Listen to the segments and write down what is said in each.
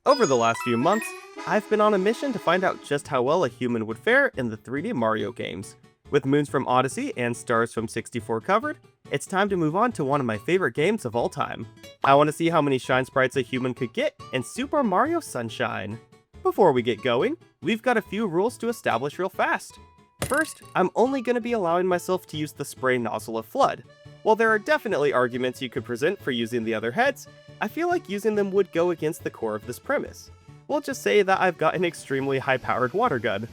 Over the last few months, I've been on a mission to find out just how well a human would fare in the 3D Mario games. With Moons from Odyssey and Stars from 64 covered, it's time to move on to one of my favorite games of all time. I want to see how many shine sprites a human could get in Super Mario Sunshine. Before we get going, we've got a few rules to establish real fast. First, I'm only going to be allowing myself to use the spray nozzle of Flood. While there are definitely arguments you could present for using the other heads, I feel like using them would go against the core of this premise. We'll just say that I've got an extremely high-powered water gun.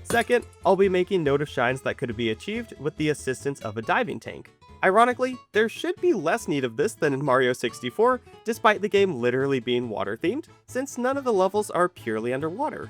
Second, I'll be making note of shines that could be achieved with the assistance of a diving tank. Ironically, there should be less need of this than in Mario 64, despite the game literally being water-themed, since none of the levels are purely underwater.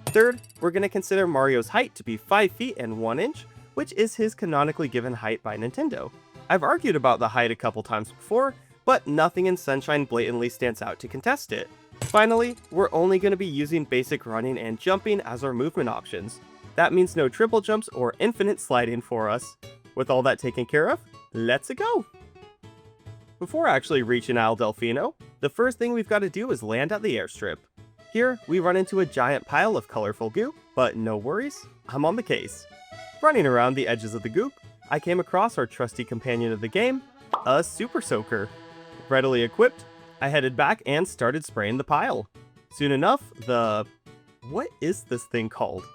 Third, we're going to consider Mario's height to be 5 feet and 1 inch, which is his canonically given height by Nintendo. I've argued about the height a couple times before, but nothing in Sunshine blatantly stands out to contest it. Finally, we're only going to be using basic running and jumping as our movement options. That means no triple jumps or infinite sliding for us. With all that taken care of, let's go! Before actually reaching Isle Delfino, the first thing we've got to do is land at the airstrip. Here, we run into a giant pile of colorful goo, but no worries, I'm on the case. Running around the edges of the goop, I came across our trusty companion of the game, a Super Soaker. Readily equipped, I headed back and started spraying the pile. Soon enough, what is this thing called?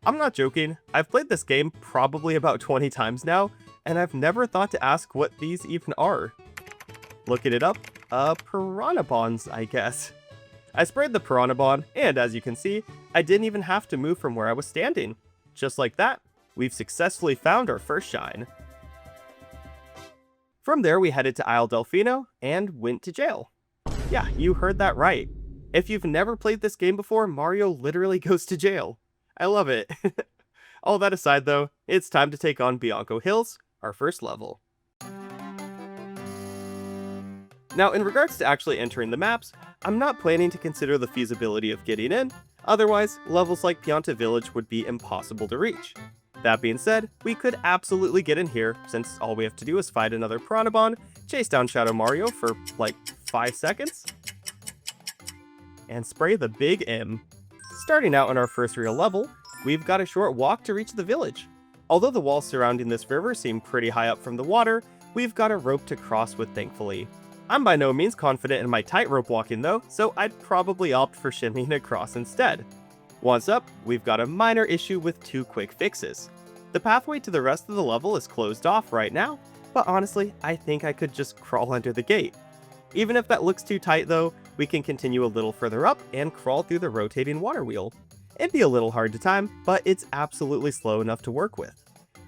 I'm not joking, I've played this game probably about 20 times now, and I've never thought to ask what these even are. Looking it up, piranha bonds, I guess. I sprayed the piranha bond, and as you can see, I didn't even have to move from where I was standing. Just like that, we've successfully found our first shine. From there, we headed to Isle Delfino and went to jail. Yeah, you heard that right. If you've never played this game before, Mario literally goes to jail. I love it. All that aside though, it's time to take on Bianco Hills, our first level. Now, in regards to actually entering the maps, I'm not planning to consider the feasibility of getting in, otherwise, levels like Pianta Village would be impossible to reach. That being said, we could absolutely get in here, since all we have to do is fight another Piranha Bond, chase down Shadow Mario for, like, 5 seconds, and spray the big M. Starting out on our first real level, we've got a short walk to reach the village. Although the walls surrounding this river seem pretty high up from the water, we've got a rope to cross with thankfully. I'm by no means confident in my tightrope walking though, so I'd probably opt for shimmying across instead. Once up, we've got a minor issue with 2 quick fixes. The pathway to the rest of the level is closed off right now, but honestly, I think I could just crawl under the gate. Even if that looks too tight though, we can continue a little further up and crawl through the rotating water wheel. It'd be a little hard to time, but it's absolutely slow enough to work with.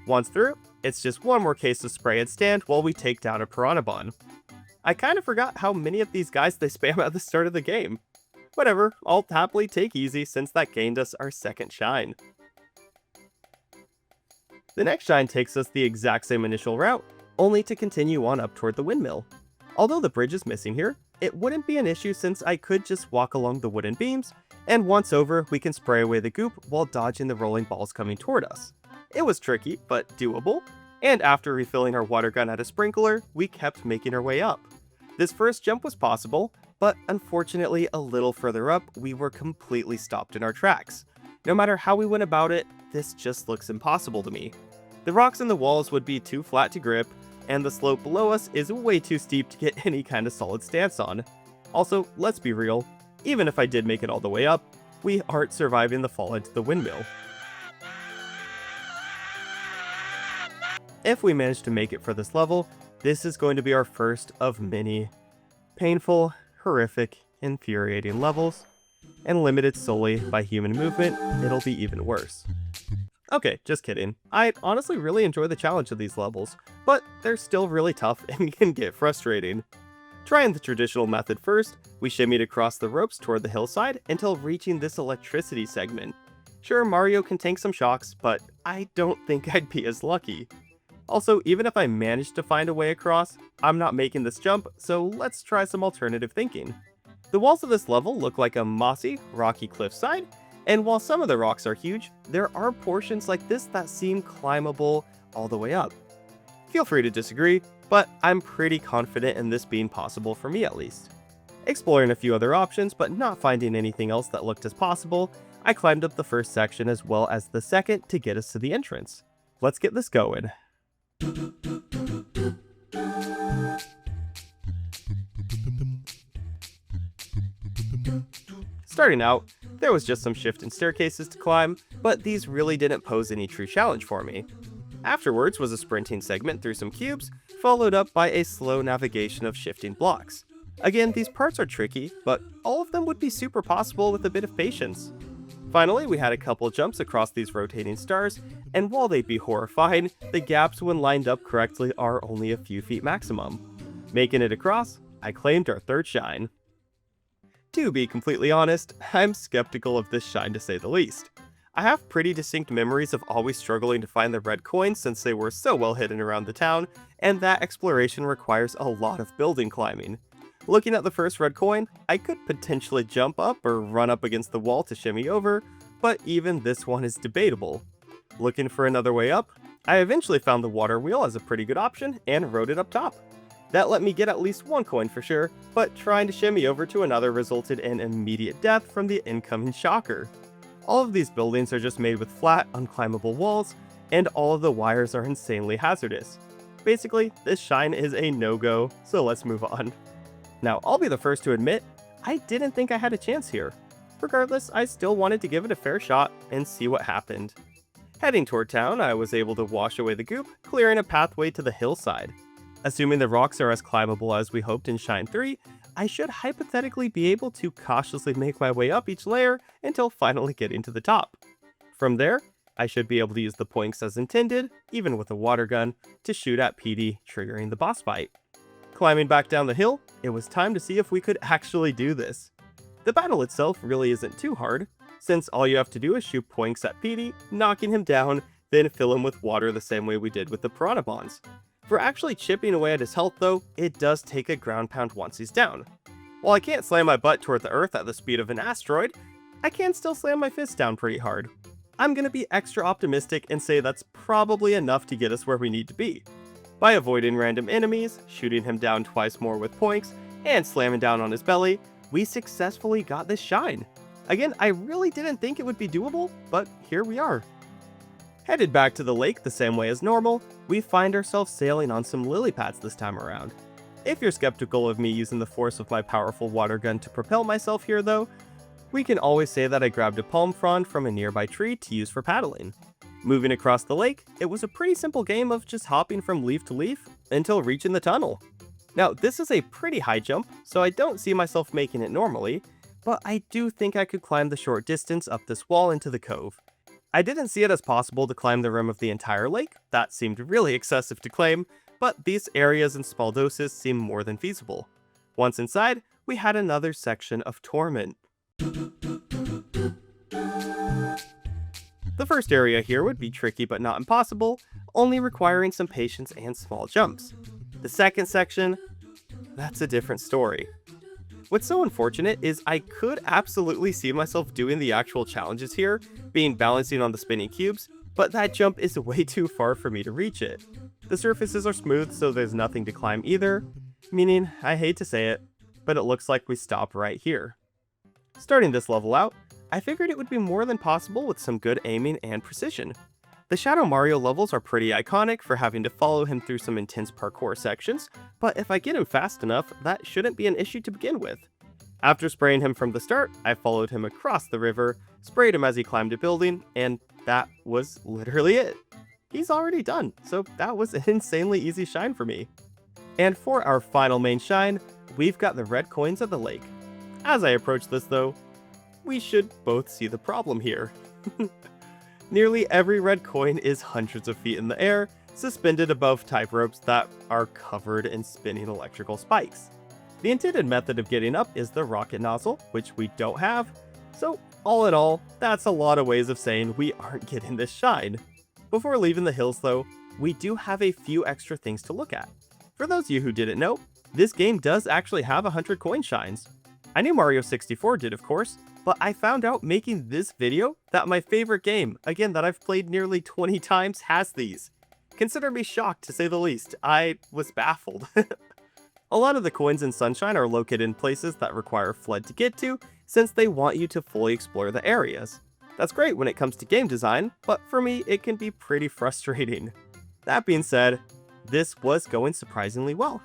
Once through, it's just one more case of spray and stand while we take down a Piranha Bond. I kind of forgot how many of these guys they spam at the start of the game. Whatever, I'll happily take easy since that gained us our second shine. The next shine takes us the exact same initial route, only to continue on up toward the windmill. Although the bridge is missing here, it wouldn't be an issue since I could just walk along the wooden beams, and once over, we can spray away the goop while dodging the rolling balls coming toward us. It was tricky, but doable, and after refilling our water gun at a sprinkler, we kept making our way up. This first jump was possible, but unfortunately a little further up, we were completely stopped in our tracks. No matter how we went about it, this just looks impossible to me. The rocks in the walls would be too flat to grip, and the slope below us is way too steep to get any kind of solid stance on. Also, let's be real, even if I did make it all the way up, we aren't surviving the fall into the windmill. If we manage to make it for this level, this is going to be our first of many painful, horrific, infuriating levels, and limited solely by human movement, it'll be even worse. Okay, just kidding. I honestly really enjoy the challenge of these levels, but they're still really tough and can get frustrating. Trying the traditional method first, we shimmied across the ropes toward the hillside until reaching this electricity segment. Sure, Mario can tank some shocks, but I don't think I'd be as lucky. Also, even if I managed to find a way across, I'm not making this jump, so let's try some alternative thinking. The walls of this level look like a mossy, rocky cliffside, and while some of the rocks are huge, there are portions like this that seem climbable all the way up. Feel free to disagree, but I'm pretty confident in this being possible for me at least. Exploring a few other options, but not finding anything else that looked as possible, I climbed up the first section as well as the second to get us to the entrance. Let's get this going. Starting out, there was just some shifting staircases to climb, but these really didn't pose any true challenge for me. Afterwards was a sprinting segment through some cubes, followed up by a slow navigation of shifting blocks. Again, these parts are tricky, but all of them would be super possible with a bit of patience. Finally, we had a couple jumps across these rotating stars, and while they'd be horrifying, the gaps when lined up correctly are only a few feet maximum. Making it across, I claimed our third shine. To be completely honest, I'm skeptical of this shine to say the least. I have pretty distinct memories of always struggling to find the red coins since they were so well hidden around the town, and that exploration requires a lot of building climbing. Looking at the first red coin, I could potentially jump up or run up against the wall to shimmy over, but even this one is debatable. Looking for another way up, I eventually found the water wheel as a pretty good option and rode it up top. That let me get at least one coin for sure, but trying to shimmy over to another resulted in immediate death from the incoming shocker. All of these buildings are just made with flat, unclimbable walls, and all of the wires are insanely hazardous. Basically, this shine is a no-go, so let's move on. Now, I'll be the first to admit, I didn't think I had a chance here. Regardless, I still wanted to give it a fair shot and see what happened. Heading toward town, I was able to wash away the goop, clearing a pathway to the hillside. Assuming the rocks are as climbable as we hoped in Shine 3, I should hypothetically be able to cautiously make my way up each layer until finally getting to the top. From there, I should be able to use the points as intended, even with a water gun, to shoot at PD, triggering the boss fight. Climbing back down the hill, it was time to see if we could actually do this. The battle itself really isn't too hard, since all you have to do is shoot points at PD, knocking him down, then fill him with water the same way we did with the piranha bonds. For actually chipping away at his health though, it does take a ground pound once he's down. While I can't slam my butt toward the earth at the speed of an asteroid, I can still slam my fist down pretty hard. I'm gonna be extra optimistic and say that's probably enough to get us where we need to be. By avoiding random enemies, shooting him down twice more with points, and slamming down on his belly, we successfully got this shine. Again, I really didn't think it would be doable, but here we are. Headed back to the lake the same way as normal, we find ourselves sailing on some lily pads this time around. If you're skeptical of me using the force of my powerful water gun to propel myself here though, we can always say that I grabbed a palm frond from a nearby tree to use for paddling. Moving across the lake, it was a pretty simple game of just hopping from leaf to leaf until reaching the tunnel. Now this is a pretty high jump, so I don't see myself making it normally, but I do think I could climb the short distance up this wall into the cove. I didn't see it as possible to climb the rim of the entire lake, that seemed really excessive to claim, but these areas in small doses seem more than feasible. Once inside, we had another section of torment. The first area here would be tricky but not impossible, only requiring some patience and small jumps. The second section, that's a different story. What's so unfortunate is I could absolutely see myself doing the actual challenges here, being balancing on the spinning cubes, but that jump is way too far for me to reach it. The surfaces are smooth, so there's nothing to climb either, meaning, I hate to say it, but it looks like we stop right here. Starting this level out, I figured it would be more than possible with some good aiming and precision. The Shadow Mario levels are pretty iconic for having to follow him through some intense parkour sections, but if I get him fast enough, that shouldn't be an issue to begin with. After spraying him from the start, I followed him across the river, sprayed him as he climbed a building, and that was literally it. He's already done, so that was an insanely easy shine for me. And for our final main shine, we've got the red coins at the lake. As I approach this though, we should both see the problem here. Nearly every red coin is hundreds of feet in the air, suspended above tight ropes that are covered in spinning electrical spikes. The intended method of getting up is the rocket nozzle, which we don't have, so all in all, that's a lot of ways of saying we aren't getting this shine. Before leaving the hills though, we do have a few extra things to look at. For those of you who didn't know, this game does actually have 100 coin shines. I knew Mario 64 did of course, but I found out making this video that my favorite game, again that I've played nearly 20 times, has these. Consider me shocked to say the least. I was baffled. A lot of the coins in Sunshine are located in places that require FLUDD to get to, since they want you to fully explore the areas. That's great when it comes to game design, but for me it can be pretty frustrating. That being said, this was going surprisingly well.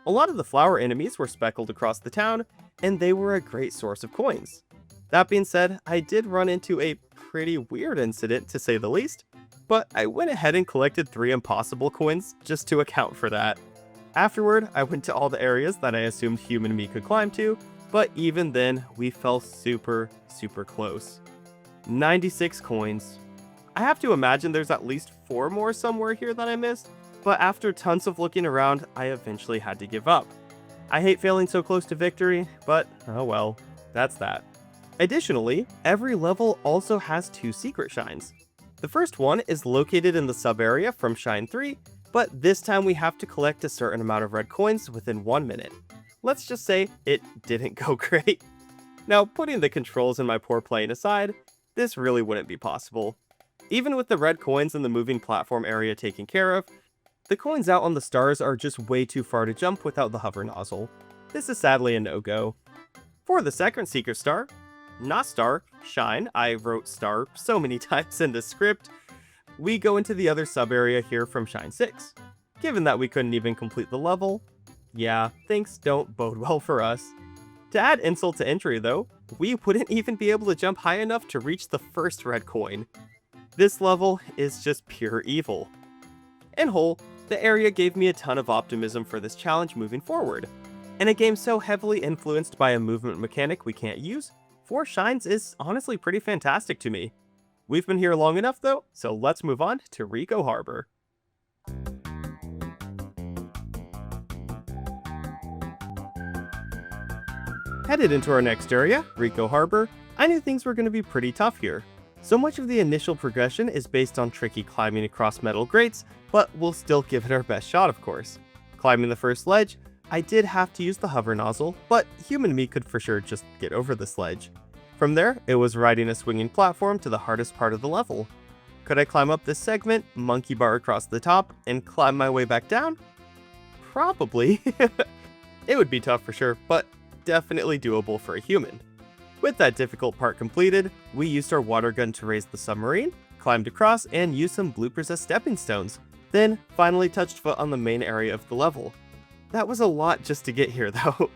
A lot of the flower enemies were speckled across the town, and they were a great source of coins. That being said, I did run into a pretty weird incident to say the least, but I went ahead and collected 3 impossible coins just to account for that. Afterward, I went to all the areas that I assumed human me could climb to, but even then, we fell super close. 96 coins. I have to imagine there's at least 4 more somewhere here that I missed, but after tons of looking around, I eventually had to give up. I hate failing so close to victory, but oh well, that's that. Additionally, every level also has 2 secret shines. The first one is located in the sub-area from Shine 3, but this time we have to collect a certain amount of red coins within 1 minute. Let's just say it didn't go great. Now, putting the controls in my poor playing aside, this really wouldn't be possible. Even with the red coins in the moving platform area taken care of, the coins out on the stars are just way too far to jump without the hover nozzle. This is sadly a no-go. For the second secret star, not star, shine, I wrote star so many times in the script, we go into the other sub-area here from Shine 6. Given that we couldn't even complete the level, yeah, things don't bode well for us. To add insult to injury though, we wouldn't even be able to jump high enough to reach the first red coin. This level is just pure evil. In whole, the area gave me a ton of optimism for this challenge moving forward. In a game so heavily influenced by a movement mechanic we can't use, 4 shines is honestly pretty fantastic to me. We've been here long enough though, so let's move on to Ricco Harbor. Headed into our next area, Ricco Harbor, I knew things were going to be pretty tough here. So much of the initial progression is based on tricky climbing across metal grates, but we'll still give it our best shot of course. Climbing the first ledge, I did have to use the hover nozzle, but human me could for sure just get over this ledge. From there, it was riding a swinging platform to the hardest part of the level. Could I climb up this segment, monkey bar across the top, and climb my way back down? Probably. It would be tough for sure, but definitely doable for a human. With that difficult part completed, we used our water gun to raise the submarine, climbed across, and used some bloopers as stepping stones, then finally touched foot on the main area of the level. That was a lot just to get here though.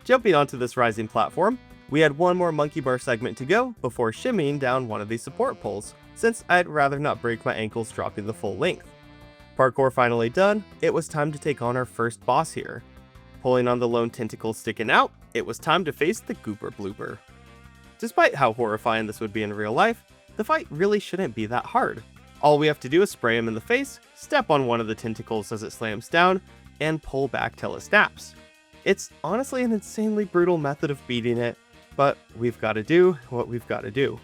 Jumping onto this rising platform, we had one more monkey bar segment to go before shimmying down one of these support poles, since I'd rather not break my ankles dropping the full length. Parkour finally done, it was time to take on our first boss here. Pulling on the lone tentacle sticking out, it was time to face the Goober Blooper. Despite how horrifying this would be in real life, the fight really shouldn't be that hard. All we have to do is spray him in the face, step on one of the tentacles as it slams down, and pull back till it snaps. It's honestly an insanely brutal method of beating it, but we've got to do what we've got to do.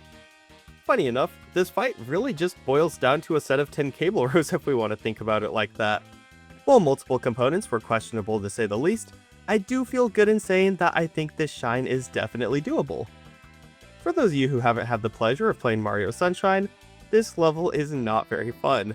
Funny enough, this fight really just boils down to a set of 10 cable rows if we want to think about it like that. While multiple components were questionable to say the least, I do feel good in saying that I think this shine is definitely doable. For those of you who haven't had the pleasure of playing Mario Sunshine, this level is not very fun.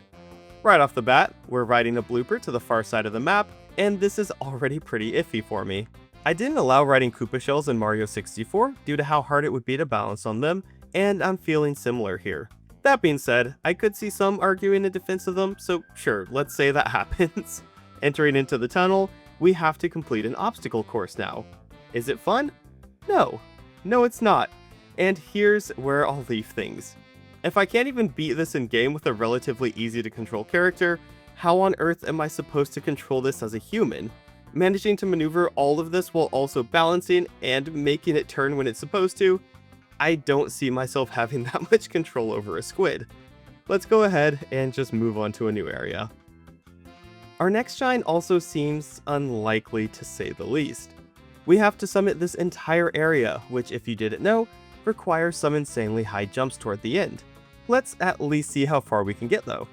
Right off the bat, we're riding a blooper to the far side of the map, and this is already pretty iffy for me. I didn't allow riding Koopa shells in Mario 64 due to how hard it would be to balance on them, and I'm feeling similar here. That being said, I could see some arguing in defense of them, so sure, let's say that happens. Entering into the tunnel, we have to complete an obstacle course now. Is it fun? No. No, it's not. And here's where I'll leave things. If I can't even beat this in game with a relatively easy to control character, how on earth am I supposed to control this as a human? Managing to maneuver all of this while also balancing and making it turn when it's supposed to? I don't see myself having that much control over a squid. Let's go ahead and just move on to a new area. Our next shine also seems unlikely to say the least. We have to summit this entire area, which if you didn't know, requires some insanely high jumps toward the end. Let's at least see how far we can get though.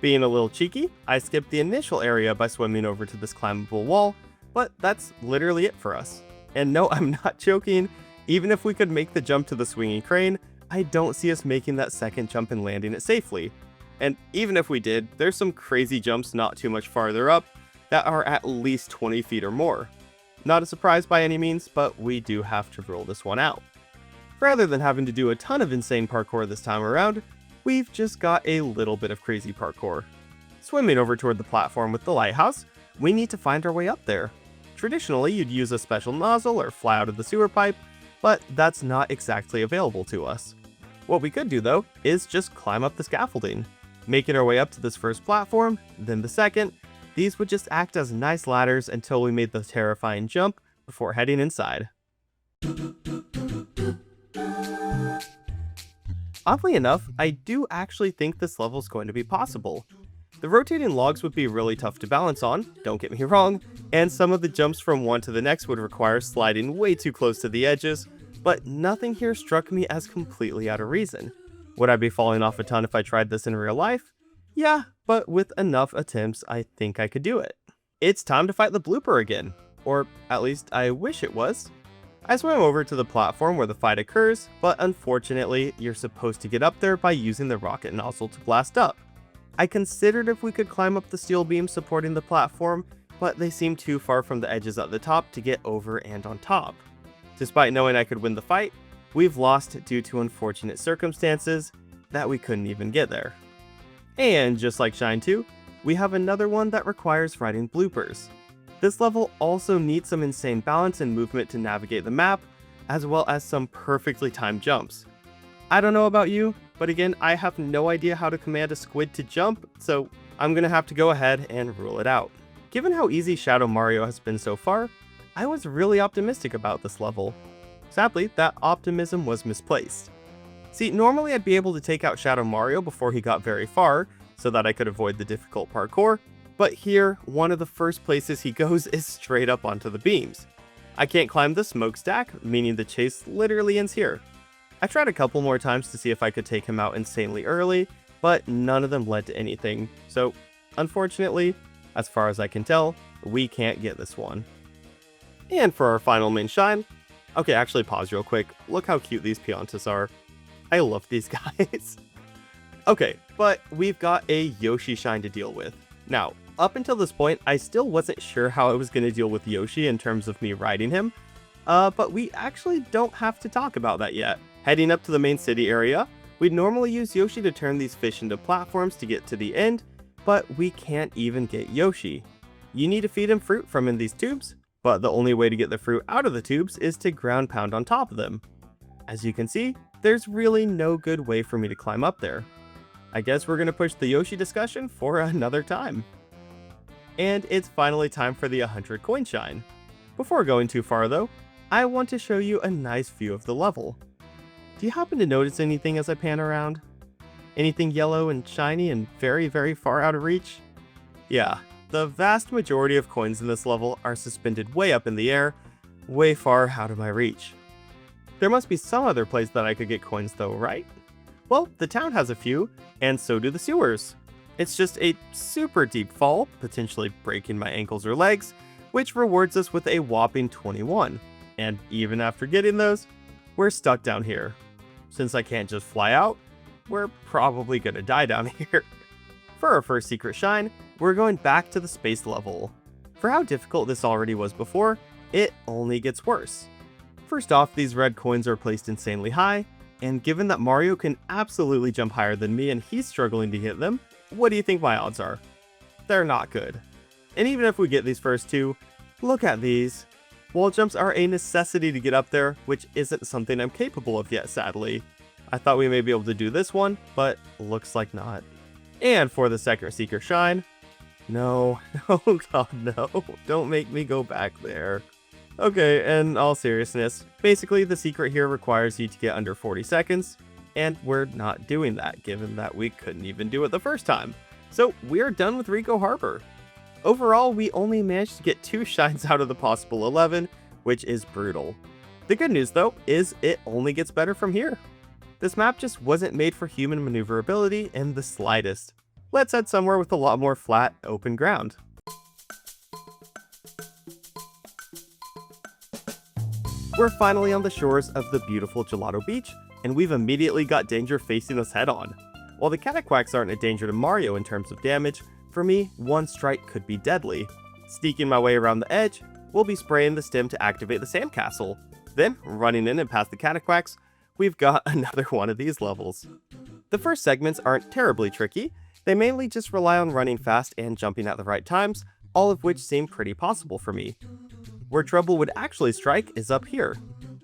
Being a little cheeky, I skipped the initial area by swimming over to this climbable wall, but that's literally it for us. And no, I'm not joking, even if we could make the jump to the swinging crane, I don't see us making that second jump and landing it safely. And even if we did, there's some crazy jumps not too much farther up, that are at least 20 feet or more. Not a surprise by any means, but we do have to rule this one out. Rather than having to do a ton of insane parkour this time around, we've just got a little bit of crazy parkour. Swimming over toward the platform with the lighthouse, we need to find our way up there. Traditionally, you'd use a special nozzle or fly out of the sewer pipe, but that's not exactly available to us. What we could do though, is just climb up the scaffolding. Making our way up to this first platform, then the second, these would just act as nice ladders until we made the terrifying jump before heading inside. Oddly enough, I do actually think this level is going to be possible. The rotating logs would be really tough to balance on, don't get me wrong, and some of the jumps from one to the next would require sliding way too close to the edges, but nothing here struck me as completely out of reason. Would I be falling off a ton if I tried this in real life? Yeah, but with enough attempts, I think I could do it. It's time to fight the blooper again, or at least I wish it was. I swam over to the platform where the fight occurs, but unfortunately, you're supposed to get up there by using the rocket nozzle to blast up. I considered if we could climb up the steel beam supporting the platform, but they seemed too far from the edges at the top to get over and on top. Despite knowing I could win the fight, we've lost due to unfortunate circumstances that we couldn't even get there. And just like Shine 2, we have another one that requires writing bloopers. This level also needs some insane balance and movement to navigate the map, as well as some perfectly timed jumps. I don't know about you, but again, I have no idea how to command a squid to jump, so I'm gonna have to go ahead and rule it out. Given how easy Shadow Mario has been so far, I was really optimistic about this level. Sadly, that optimism was misplaced. See, normally I'd be able to take out Shadow Mario before he got very far, so that I could avoid the difficult parkour, but here, one of the first places he goes is straight up onto the beams. I can't climb the smokestack, meaning the chase literally ends here. I tried a couple more times to see if I could take him out insanely early, but none of them led to anything, so unfortunately, as far as I can tell, we can't get this one. And for our final main shine, okay, actually pause real quick, look how cute these Piantas are. I love these guys. Okay, but we've got a Yoshi shine to deal with. Now, up until this point, I still wasn't sure how I was going to deal with Yoshi in terms of me riding him, but we actually don't have to talk about that yet. Heading up to the main city area, we'd normally use Yoshi to turn these fish into platforms to get to the end, but we can't even get Yoshi. You need to feed him fruit from in these tubes, but the only way to get the fruit out of the tubes is to ground pound on top of them. As you can see, there's really no good way for me to climb up there. I guess we're going to push the Yoshi discussion for another time. And it's finally time for the 100 coin shine. Before going too far though, I want to show you a nice view of the level. Do you happen to notice anything as I pan around? Anything yellow and shiny and very, very far out of reach? Yeah, the vast majority of coins in this level are suspended way up in the air, way far out of my reach. There must be some other place that I could get coins though, right? Well, the town has a few, and so do the sewers. It's just a super deep fall, potentially breaking my ankles or legs, which rewards us with a whopping 21. And even after getting those, we're stuck down here. Since I can't just fly out, we're probably gonna die down here. For our first secret shine, we're going back to the space level. For how difficult this already was before, it only gets worse. First off, these red coins are placed insanely high, and given that Mario can absolutely jump higher than me and he's struggling to hit them, what do you think my odds are? They're not good. And even if we get these first two, look at these. Wall jumps are a necessity to get up there, which isn't something I'm capable of yet, sadly. I thought we may be able to do this one, but looks like not. And for the second secret shine, no, oh god no, don't make me go back there. Okay, in all seriousness, basically the secret here requires you to get under 40 seconds, and we're not doing that given that we couldn't even do it the first time. So we're done with Ricco Harbor. Overall, we only managed to get 2 shines out of the possible 11, which is brutal. The good news though, is it only gets better from here. This map just wasn't made for human maneuverability in the slightest. Let's head somewhere with a lot more flat, open ground. We're finally on the shores of the beautiful Gelato Beach, and we've immediately got danger facing us head on. While the cataquacks aren't a danger to Mario in terms of damage, for me, one strike could be deadly. Sneaking my way around the edge, we'll be spraying the stem to activate the sandcastle. Then, running in and past the cataquacks, we've got another one of these levels. The first segments aren't terribly tricky, they mainly just rely on running fast and jumping at the right times, all of which seem pretty possible for me. Where trouble would actually strike is up here.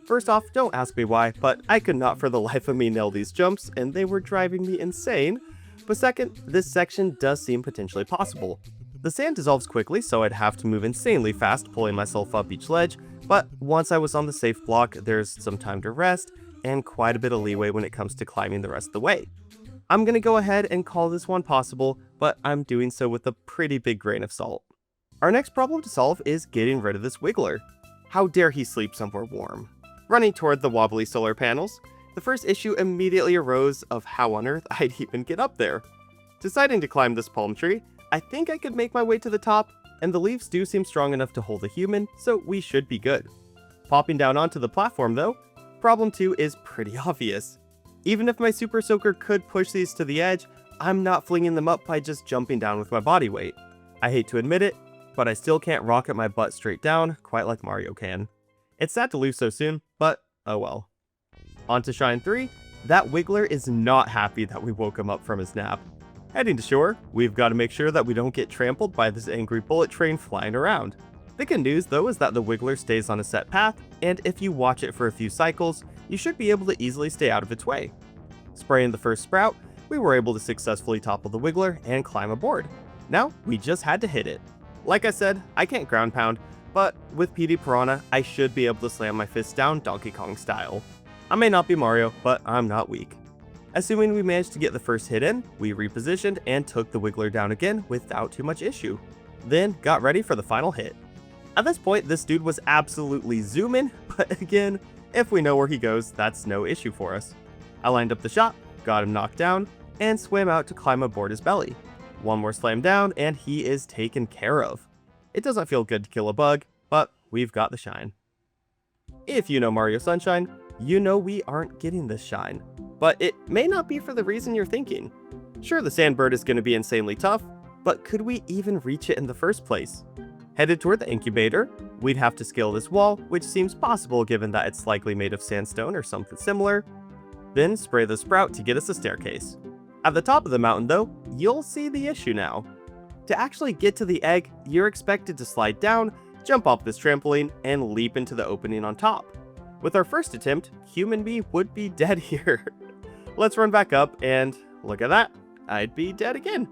First off, don't ask me why, but I could not for the life of me nail these jumps, and they were driving me insane. But second, this section does seem potentially possible. The sand dissolves quickly, so I'd have to move insanely fast pulling myself up each ledge, but once I was on the safe block, there's some time to rest, and quite a bit of leeway when it comes to climbing the rest of the way. I'm gonna go ahead and call this one possible, but I'm doing so with a pretty big grain of salt. Our next problem to solve is getting rid of this wiggler. How dare he sleep somewhere warm? Running toward the wobbly solar panels, the first issue immediately arose of how on earth I'd even get up there. Deciding to climb this palm tree, I think I could make my way to the top, and the leaves do seem strong enough to hold a human, so we should be good. Popping down onto the platform though, problem 2 is pretty obvious. Even if my super soaker could push these to the edge, I'm not flinging them up by just jumping down with my body weight. I hate to admit it, but I still can't rocket my butt straight down, quite like Mario can. It's sad to lose so soon, but oh well. On to Shine 3, that wiggler is not happy that we woke him up from his nap. Heading to shore, we've got to make sure that we don't get trampled by this angry bullet train flying around. The good news though is that the wiggler stays on a set path, and if you watch it for a few cycles, you should be able to easily stay out of its way. Spraying the first sprout, we were able to successfully topple the wiggler and climb aboard. Now, we just had to hit it. Like I said, I can't ground pound, but with PD Piranha, I should be able to slam my fist down Donkey Kong style. I may not be Mario, but I'm not weak. Assuming we managed to get the first hit in, we repositioned and took the wiggler down again without too much issue. Then got ready for the final hit. At this point, this dude was absolutely zooming, but again, if we know where he goes, that's no issue for us. I lined up the shot, got him knocked down, and swam out to climb aboard his belly. One more slam down, and he is taken care of. It doesn't feel good to kill a bug, but we've got the shine. If you know Mario Sunshine, you know we aren't getting this shine. But it may not be for the reason you're thinking. Sure, the sandbird is going to be insanely tough, but could we even reach it in the first place? Headed toward the incubator, we'd have to scale this wall, which seems possible given that it's likely made of sandstone or something similar. Then spray the sprout to get us a staircase. At the top of the mountain though, you'll see the issue now. To actually get to the egg, you're expected to slide down, jump off this trampoline, and leap into the opening on top. With our first attempt, human me would be dead here. Let's run back up and look at that, I'd be dead again.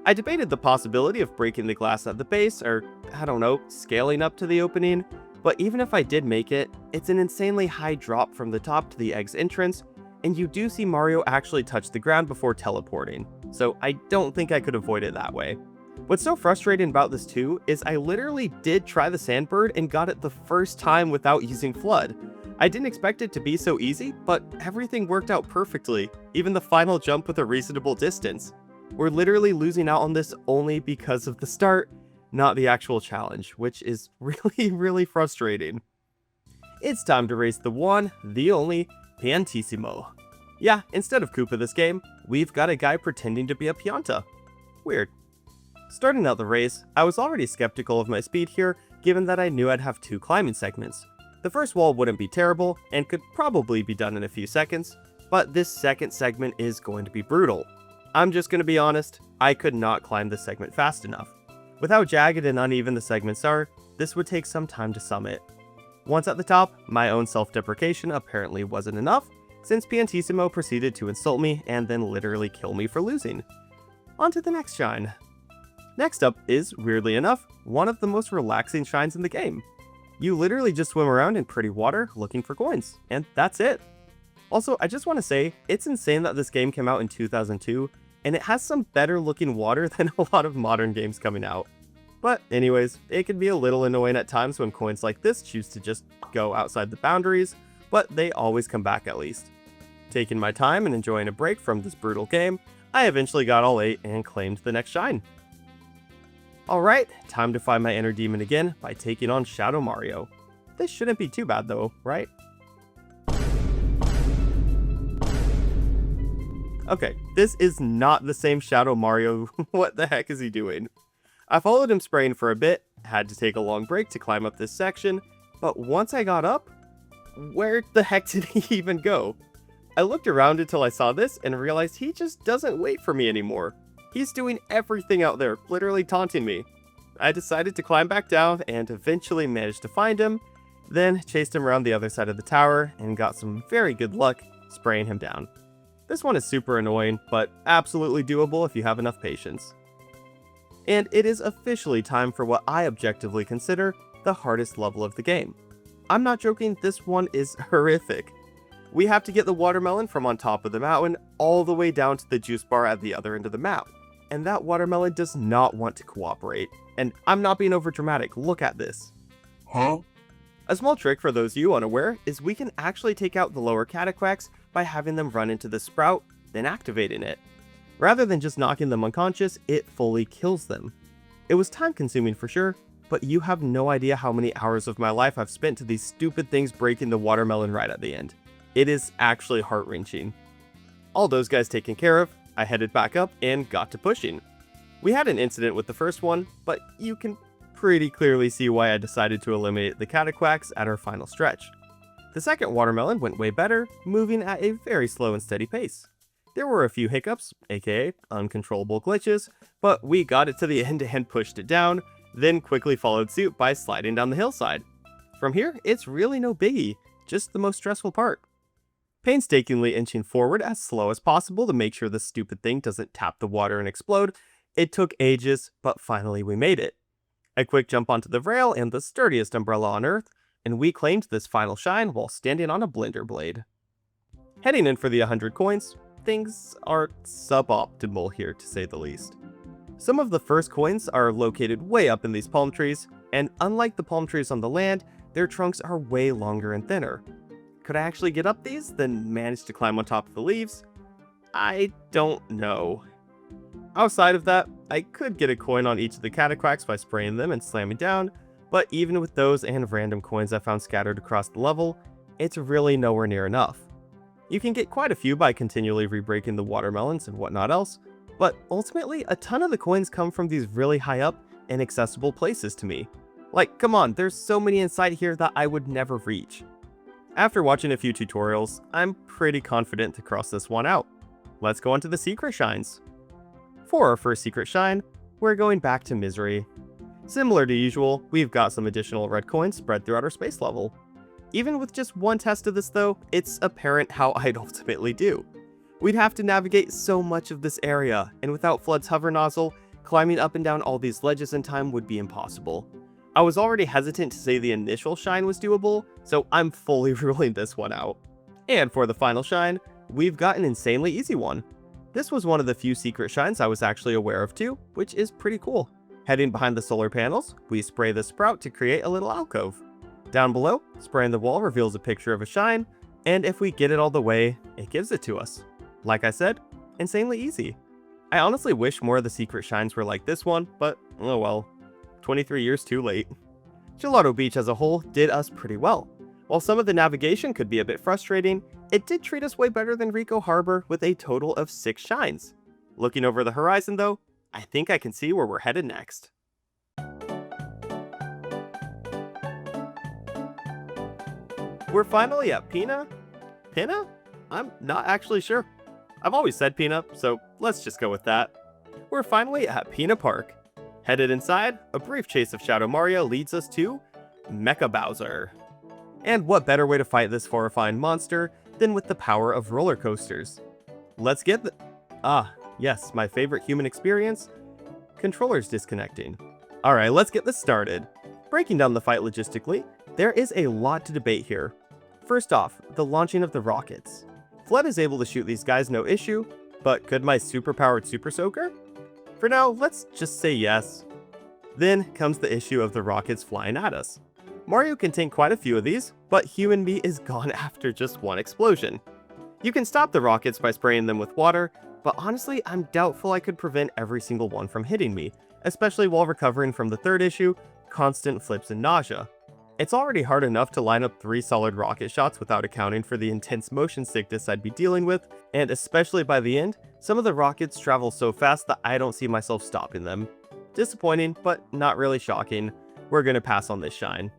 I debated the possibility of breaking the glass at the base, or I don't know, scaling up to the opening, but even if I did make it, it's an insanely high drop from the top to the egg's entrance, and you do see Mario actually touch the ground before teleporting, so I don't think I could avoid it that way. What's so frustrating about this too is I literally did try the sandbird and got it the first time without using FLUDD. I didn't expect it to be so easy, but everything worked out perfectly, even the final jump with a reasonable distance. We're literally losing out on this only because of the start, not the actual challenge, which is really frustrating. It's time to race the one, the only, Piantissimo. Yeah, instead of Koopa this game, we've got a guy pretending to be a Pianta. Weird. Starting out the race, I was already skeptical of my speed here, given that I knew I'd have 2 climbing segments. The first wall wouldn't be terrible, and could probably be done in a few seconds, but this second segment is going to be brutal. I'm just going to be honest, I could not climb this segment fast enough. With how jagged and uneven the segments are, this would take some time to summit. Once at the top, my own self-deprecation apparently wasn't enough, since Piantissimo proceeded to insult me and then literally kill me for losing. On to the next shine. Next up is, weirdly enough, one of the most relaxing shines in the game. You literally just swim around in pretty water looking for coins, and that's it. Also, I just want to say, it's insane that this game came out in 2002, and it has some better looking water than a lot of modern games coming out. But anyways, it can be a little annoying at times when coins like this choose to just go outside the boundaries, but they always come back at least. Taking my time and enjoying a break from this brutal game, I eventually got all 8 and claimed the next shine. Alright, time to find my inner demon again by taking on Shadow Mario. This shouldn't be too bad though, right? Okay, this is not the same Shadow Mario. What the heck is he doing? I followed him spraying for a bit, Had to take a long break to climb up this section, but once I got up, where the heck did he even go? I looked around until I saw this and realized he just doesn't wait for me anymore. He's doing everything out there, literally taunting me. I decided to climb back down and eventually managed to find him, then chased him around the other side of the tower and got some very good luck spraying him down. This one is super annoying, but absolutely doable if you have enough patience. And it is officially time for what I objectively consider the hardest level of the game. I'm not joking, this one is horrific. We have to get the watermelon from on top of the mountain all the way down to the juice bar at the other end of the map. And that watermelon does not want to cooperate. And I'm not being overdramatic, look at this. Huh? A small trick for those of you unaware is we can actually take out the lower cataquacs by having them run into the sprout, then activating it. Rather than just knocking them unconscious, it fully kills them. It was time consuming for sure, but you have no idea how many hours of my life I've spent to these stupid things breaking the watermelon right at the end. It is actually heart-wrenching. All those guys taken care of, I headed back up and got to pushing. We had an incident with the first one, but you can pretty clearly see why I decided to eliminate the cataquacs at our final stretch. The second watermelon went way better, moving at a very slow and steady pace. There were a few hiccups, aka uncontrollable glitches, but we got it to the end and pushed it down, then quickly followed suit by sliding down the hillside. From here, it's really no biggie, just the most stressful part. Painstakingly inching forward as slow as possible to make sure the stupid thing doesn't tap the water and explode. It took ages, but finally we made it. A quick jump onto the rail and the sturdiest umbrella on Earth, and we claimed this final shine while standing on a blender blade. Heading in for the 100 coins, things are suboptimal here to say the least. Some of the first coins are located way up in these palm trees, and unlike the palm trees on the land, their trunks are way longer and thinner. Could I actually get up these, then manage to climb on top of the leaves? I don't know. Outside of that, I could get a coin on each of the cataquacs by spraying them and slamming down, but even with those and random coins I found scattered across the level, it's really nowhere near enough. You can get quite a few by continually re-breaking the watermelons and whatnot else, but ultimately a ton of the coins come from these really high up, inaccessible places to me. Like, come on, there's so many inside here that I would never reach. After watching a few tutorials, I'm pretty confident to cross this one out. Let's go on to the secret shines. For our first secret shine, we're going back to Misery. Similar to usual, we've got some additional red coins spread throughout our space level. Even with just one test of this though, it's apparent how I'd ultimately do. We'd have to navigate so much of this area, and without Flood's hover nozzle, climbing up and down all these ledges in time would be impossible. I was already hesitant to say the initial shine was doable, so I'm fully ruling this one out. And for the final shine, we've got an insanely easy one. This was one of the few secret shines I was actually aware of too, which is pretty cool. Heading behind the solar panels, we spray the sprout to create a little alcove. Down below, spraying the wall reveals a picture of a shine, and if we get it all the way, it gives it to us. Like I said, insanely easy. I honestly wish more of the secret shines were like this one, but oh well, 23 years too late. Gelato Beach as a whole did us pretty well. While some of the navigation could be a bit frustrating, it did treat us way better than Ricco Harbor with a total of 6 shines. Looking over the horizon though, I think I can see where we're headed next. We're finally at Pinna? Pinna? I'm not actually sure. I've always said Pinna, so let's just go with that. We're finally at Pinna Park. Headed inside, a brief chase of Shadow Mario leads us to Mecha Bowser. And what better way to fight this horrifying monster than with the power of roller coasters? Let's get the... yes, my favorite human experience, controllers disconnecting. Alright, let's get this started. Breaking down the fight logistically, there is a lot to debate here. First off, the launching of the rockets. Flood is able to shoot these guys no issue, but could my super-powered Super Soaker? For now, let's just say yes. Then comes the issue of the rockets flying at us. Mario can tank quite a few of these, but human me is gone after just one explosion. You can stop the rockets by spraying them with water, but honestly, I'm doubtful I could prevent every single one from hitting me, especially while recovering from the third issue, constant flips and nausea. It's already hard enough to line up 3 solid rocket shots without accounting for the intense motion sickness I'd be dealing with, and especially by the end, some of the rockets travel so fast that I don't see myself stopping them. Disappointing, but not really shocking. we're gonna pass on this shine.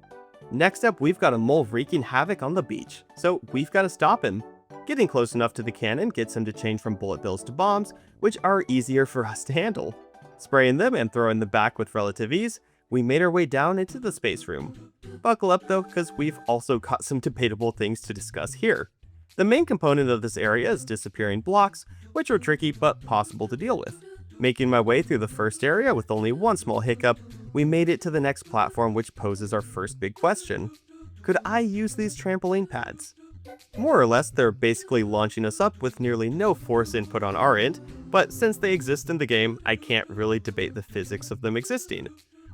Next up, we've got a mole wreaking havoc on the beach, so we've got to stop him. Getting close enough to the cannon gets him to change from bullet bills to bombs, which are easier for us to handle. Spraying them and throwing them back with relative ease, we made our way down into the space room. Buckle up though, because we've also got some debatable things to discuss here. The main component of this area is disappearing blocks, which are tricky but possible to deal with. Making my way through the first area with only one small hiccup, we made it to the next platform, which poses our first big question. Could I use these trampoline pads? More or less, they're basically launching us up with nearly no force input on our end, but since they exist in the game, I can't really debate the physics of them existing.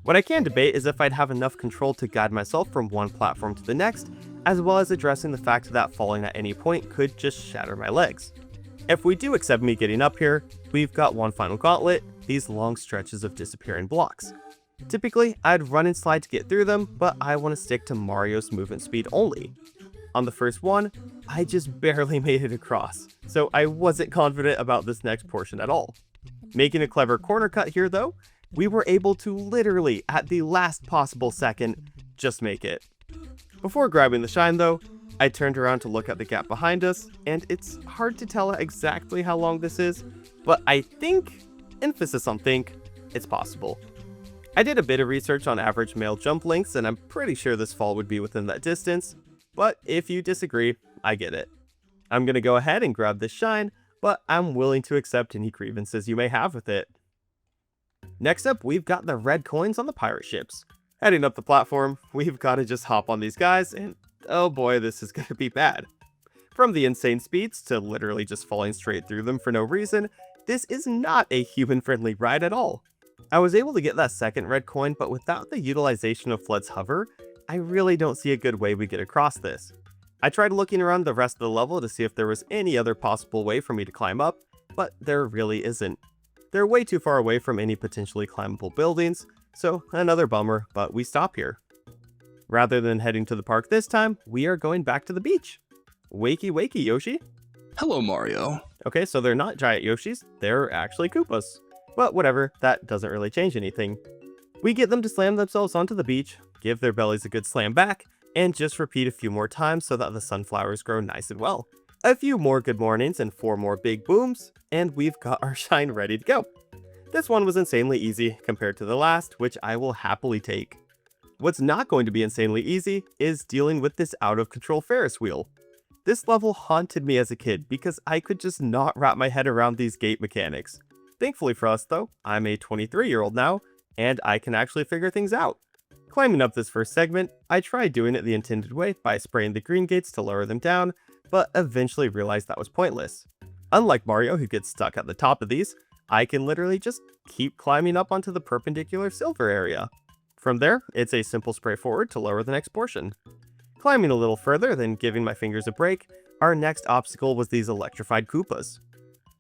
What I can debate is if I'd have enough control to guide myself from one platform to the next, as well as addressing the fact that falling at any point could just shatter my legs. If we do accept me getting up here, we've got one final gauntlet, these long stretches of disappearing blocks. Typically, I'd run and slide to get through them, but I want to stick to Mario's movement speed only. On the first one, I just barely made it across, so I wasn't confident about this next portion at all. Making a clever corner cut here though, we were able to literally, at the last possible second, just make it. Before grabbing the shine though, I turned around to look at the gap behind us, and it's hard to tell exactly how long this is, but I think, emphasis on think, it's possible. I did a bit of research on average male jump lengths, and I'm pretty sure this fall would be within that distance, but if you disagree, I get it. I'm gonna go ahead and grab this shine, but I'm willing to accept any grievances you may have with it. Next up, we've got the red coins on the pirate ships. Heading up the platform, we've got to just hop on these guys, and oh boy, this is gonna be bad. From the insane speeds to literally just falling straight through them for no reason, this is not a human-friendly ride at all. I was able to get that second red coin, but without the utilization of Fled's hover, I really don't see a good way we get across this. I tried looking around the rest of the level to see if there was any other possible way for me to climb up, but there really isn't. They're way too far away from any potentially climbable buildings, so another bummer, but we stop here. Rather than heading to the park this time, we are going back to the beach. Wakey wakey, Yoshi. Hello, Mario. Okay, so they're not giant Yoshis, they're actually Koopas. But whatever, that doesn't really change anything. We get them to slam themselves onto the beach, give their bellies a good slam back, and just repeat a few more times so that the sunflowers grow nice and well. A few more good mornings and 4 more big booms, and we've got our shine ready to go. This one was insanely easy compared to the last, which I will happily take. What's not going to be insanely easy is dealing with this out of control Ferris wheel. This level haunted me as a kid because I could just not wrap my head around these gate mechanics. Thankfully for us though, I'm a 23-year-old now, and I can actually figure things out. Climbing up this first segment, I tried doing it the intended way by spraying the green gates to lower them down, but eventually realized that was pointless. Unlike Mario, who gets stuck at the top of these, I can literally just keep climbing up onto the perpendicular silver area. From there, it's a simple spray forward to lower the next portion. Climbing a little further, then giving my fingers a break, our next obstacle was these electrified Koopas.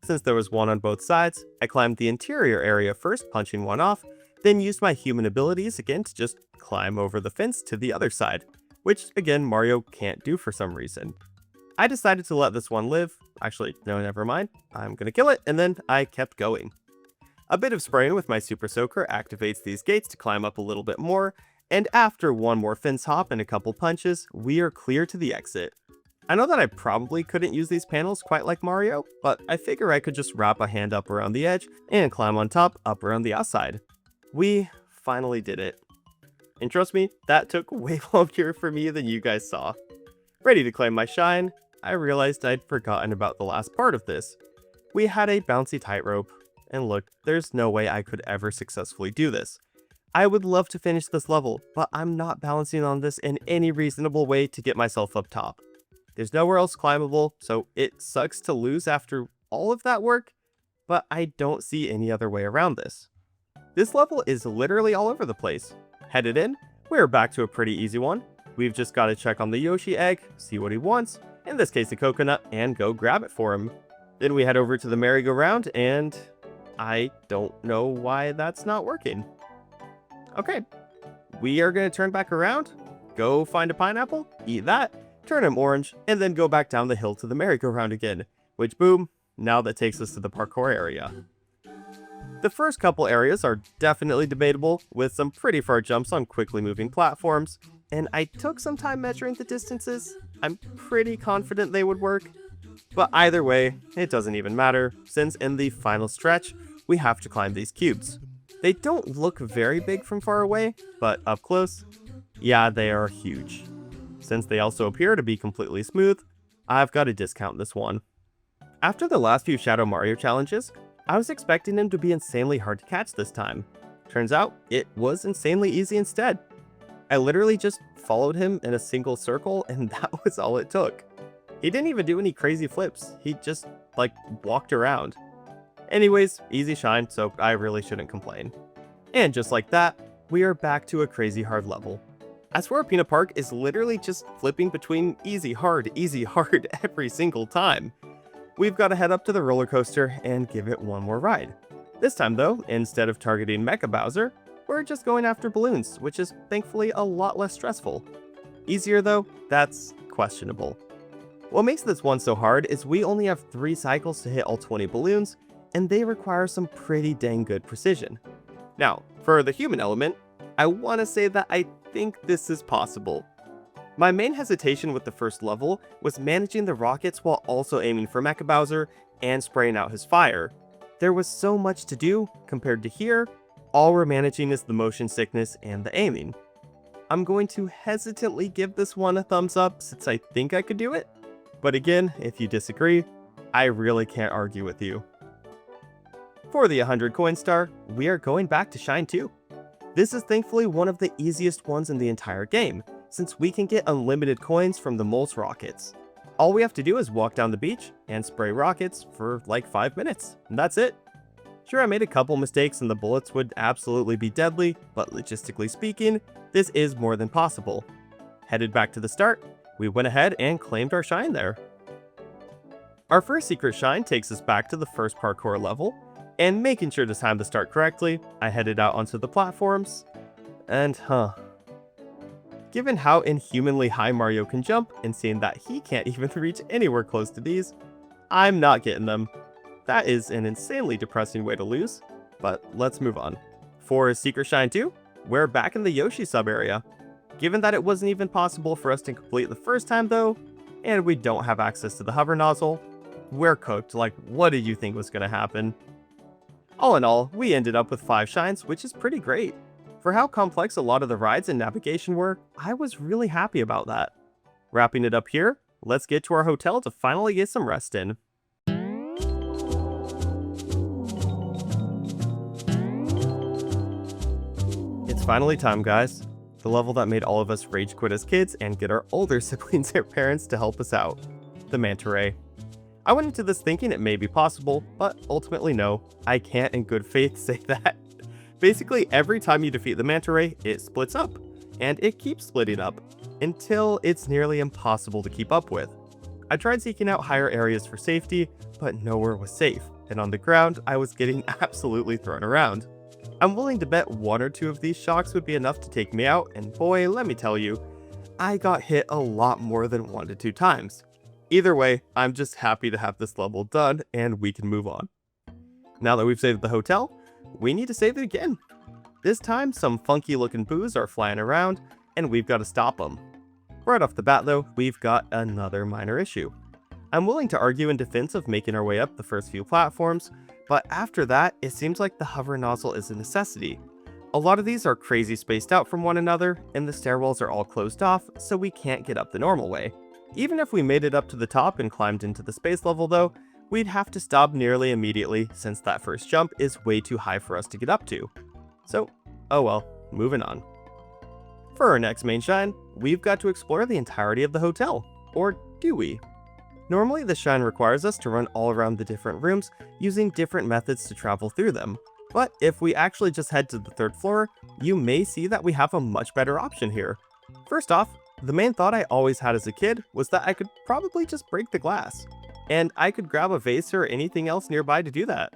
Since there was one on both sides, I climbed the interior area first, punching one off, then used my human abilities again to just climb over the fence to the other side, which again Mario can't do for some reason. I decided to let this one live. Actually, no, never mind. I'm gonna kill it, and then I kept going. A bit of spraying with my Super Soaker activates these gates to climb up a little bit more, and after one more fence hop and a couple punches, we are clear to the exit. I know that I probably couldn't use these panels quite like Mario, but I figure I could just wrap a hand up around the edge and climb on top up around the outside. We finally did it. And trust me, that took way longer for me than you guys saw. Ready to claim my shine, I realized I'd forgotten about the last part of this. We had a bouncy tightrope, and look, there's no way I could ever successfully do this. I would love to finish this level, but I'm not balancing on this in any reasonable way to get myself up top. There's nowhere else climbable, so it sucks to lose after all of that work, but I don't see any other way around this. This level is literally all over the place. Headed in, we're back to a pretty easy one. We've just got to check on the Yoshi egg, see what he wants, in this case a coconut, and go grab it for him. Then we head over to the merry-go-round, and I don't know why that's not working. Okay, we are going to turn back around, go find a pineapple, eat that, turn him orange, and then go back down the hill to the merry-go-round again, which boom, now that takes us to the parkour area. The first couple areas are definitely debatable, with some pretty far jumps on quickly moving platforms, and I took some time measuring the distances. I'm pretty confident they would work. But either way, it doesn't even matter, since in the final stretch, we have to climb these cubes. They don't look very big from far away, but up close, yeah, they are huge. Since they also appear to be completely smooth, I've got to discount this one. After the last few Shadow Mario challenges, I was expecting them to be insanely hard to catch this time. Turns out, it was insanely easy instead. I literally just followed him in a single circle, and that was all it took. He didn't even do any crazy flips, he just, walked around. Anyways, easy shine, so I really shouldn't complain. And just like that, we are back to a crazy hard level. I swear Pinna Park is literally just flipping between easy hard every single time. We've got to head up to the roller coaster and give it one more ride. This time though, instead of targeting Mecha Bowser, we're just going after balloons, which is thankfully a lot less stressful. Easier though? That's questionable. What makes this one so hard is we only have 3 cycles to hit all 20 balloons, and they require some pretty dang good precision. Now, for the human element, I want to say that I think this is possible. My main hesitation with the first level was managing the rockets while also aiming for Mecha Bowser and spraying out his fire. There was so much to do compared to here, all we're managing is the motion sickness and the aiming. I'm going to hesitantly give this one a thumbs up since I think I could do it, but again, if you disagree, I really can't argue with you. For the 100 coin star, we are going back to Shine 2. This is thankfully one of the easiest ones in the entire game, since we can get unlimited coins from the Moles rockets. All we have to do is walk down the beach and spray rockets for 5 minutes, and that's it. Sure, I made a couple mistakes and the bullets would absolutely be deadly, but logistically speaking, this is more than possible. Headed back to the start, we went ahead and claimed our shine there. Our first secret shine takes us back to the first parkour level, and making sure to time the start correctly, I headed out onto the platforms, and given how inhumanly high Mario can jump and seeing that he can't even reach anywhere close to these, I'm not getting them. That is an insanely depressing way to lose, but let's move on. For Secret Shine 2, we're back in the Yoshi sub-area. Given that it wasn't even possible for us to complete the first time though, and we don't have access to the hover nozzle, we're cooked. What did you think was going to happen? All in all, we ended up with 5 shines, which is pretty great. For how complex a lot of the rides and navigation were, I was really happy about that. Wrapping it up here, let's get to our hotel to finally get some rest in. It's finally time, guys. The level that made all of us rage quit as kids and get our older siblings or parents to help us out. The Manta Ray. I went into this thinking it may be possible, but ultimately no, I can't in good faith say that. Basically, every time you defeat the Manta Ray, it splits up, and it keeps splitting up, until it's nearly impossible to keep up with. I tried seeking out higher areas for safety, but nowhere was safe, and on the ground, I was getting absolutely thrown around. I'm willing to bet 1 or 2 of these shocks would be enough to take me out, and boy, let me tell you, I got hit a lot more than 1 to 2 times. Either way, I'm just happy to have this level done, and we can move on. Now that we've saved the hotel, we need to save it again. This time, some funky looking boos are flying around, and we've got to stop them. Right off the bat though, we've got another minor issue. I'm willing to argue in defense of making our way up the first few platforms, but after that, it seems like the hover nozzle is a necessity. A lot of these are crazy spaced out from one another, and the stairwells are all closed off, so we can't get up the normal way. Even if we made it up to the top and climbed into the space level though, we'd have to stop nearly immediately since that first jump is way too high for us to get up to. So, oh well, moving on. For our next main shine, we've got to explore the entirety of the hotel. Or do we? Normally the shine requires us to run all around the different rooms using different methods to travel through them. But if we actually just head to the 3rd floor, you may see that we have a much better option here. First off, the main thought I always had as a kid was that I could probably just break the glass, and I could grab a vase or anything else nearby to do that.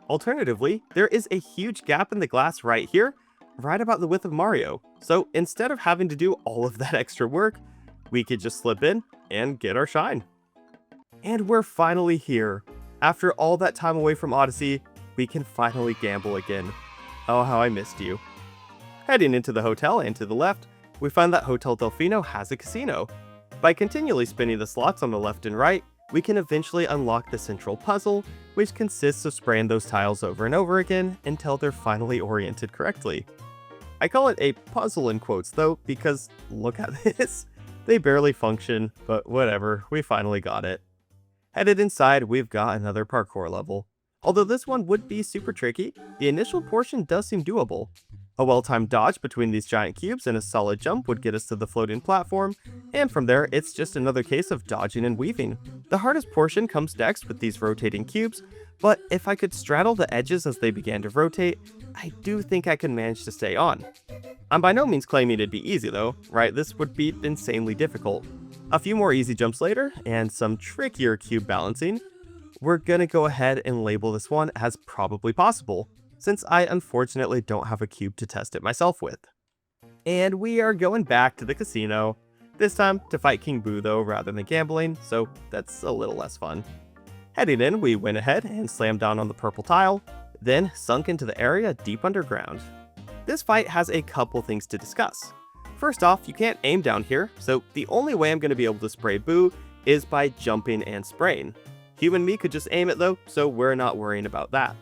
Alternatively, there is a huge gap in the glass right here, right about the width of Mario, so instead of having to do all of that extra work, we could just slip in and get our shine. And we're finally here. After all that time away from Odyssey, we can finally gamble again. Oh, how I missed you. Heading into the hotel and to the left, we find that Hotel Delfino has a casino. By continually spinning the slots on the left and right, we can eventually unlock the central puzzle, which consists of spraying those tiles over and over again until they're finally oriented correctly. I call it a puzzle in quotes though, because look at this. They barely function, but whatever, we finally got it. Headed inside, we've got another parkour level. Although this one would be super tricky, the initial portion does seem doable. A well-timed dodge between these giant cubes and a solid jump would get us to the floating platform, and from there, it's just another case of dodging and weaving. The hardest portion comes next with these rotating cubes, but if I could straddle the edges as they began to rotate, I do think I could manage to stay on. I'm by no means claiming it'd be easy though, right? This would be insanely difficult. A few more easy jumps later, and some trickier cube balancing, we're gonna go ahead and label this one as probably possible, since I unfortunately don't have a cube to test it myself with. And we are going back to the casino, this time to fight King Boo though rather than gambling, so that's a little less fun. Heading in, we went ahead and slammed down on the purple tile, then sunk into the area deep underground. This fight has a couple things to discuss. First off, you can't aim down here, so the only way I'm going to be able to spray Boo is by jumping and spraying. Human me could just aim it though, so we're not worrying about that.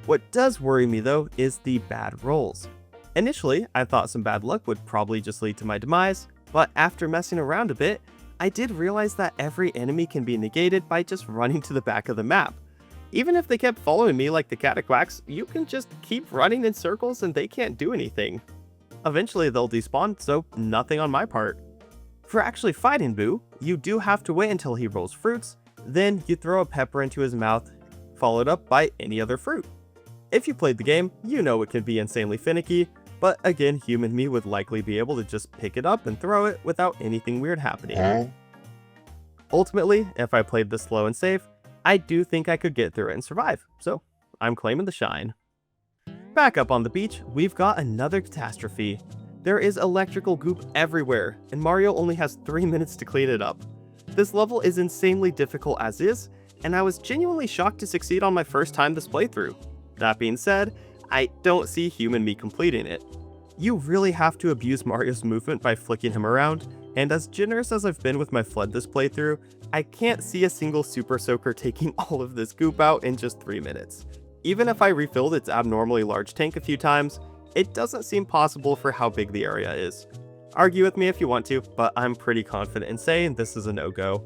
What does worry me though is the bad rolls. Initially, I thought some bad luck would probably just lead to my demise, but after messing around a bit, I did realize that every enemy can be negated by just running to the back of the map. Even if they kept following me like the Cataquacks, you can just keep running in circles and they can't do anything. Eventually they'll despawn, so nothing on my part. For actually fighting Boo, you do have to wait until he rolls fruits, then you throw a pepper into his mouth, followed up by any other fruit. If you played the game, you know it can be insanely finicky, but again, human me would likely be able to just pick it up and throw it without anything weird happening. Ultimately, if I played this slow and safe, I do think I could get through it and survive, so I'm claiming the shine. Back up on the beach, we've got another catastrophe. There is electrical goop everywhere, and Mario only has 3 minutes to clean it up. This level is insanely difficult as is, and I was genuinely shocked to succeed on my first time this playthrough. That being said, I don't see human me completing it. You really have to abuse Mario's movement by flicking him around, and as generous as I've been with my flood this playthrough, I can't see a single Super Soaker taking all of this goop out in just 3 minutes. Even if I refilled its abnormally large tank a few times, it doesn't seem possible for how big the area is. Argue with me if you want to, but I'm pretty confident in saying this is a no-go.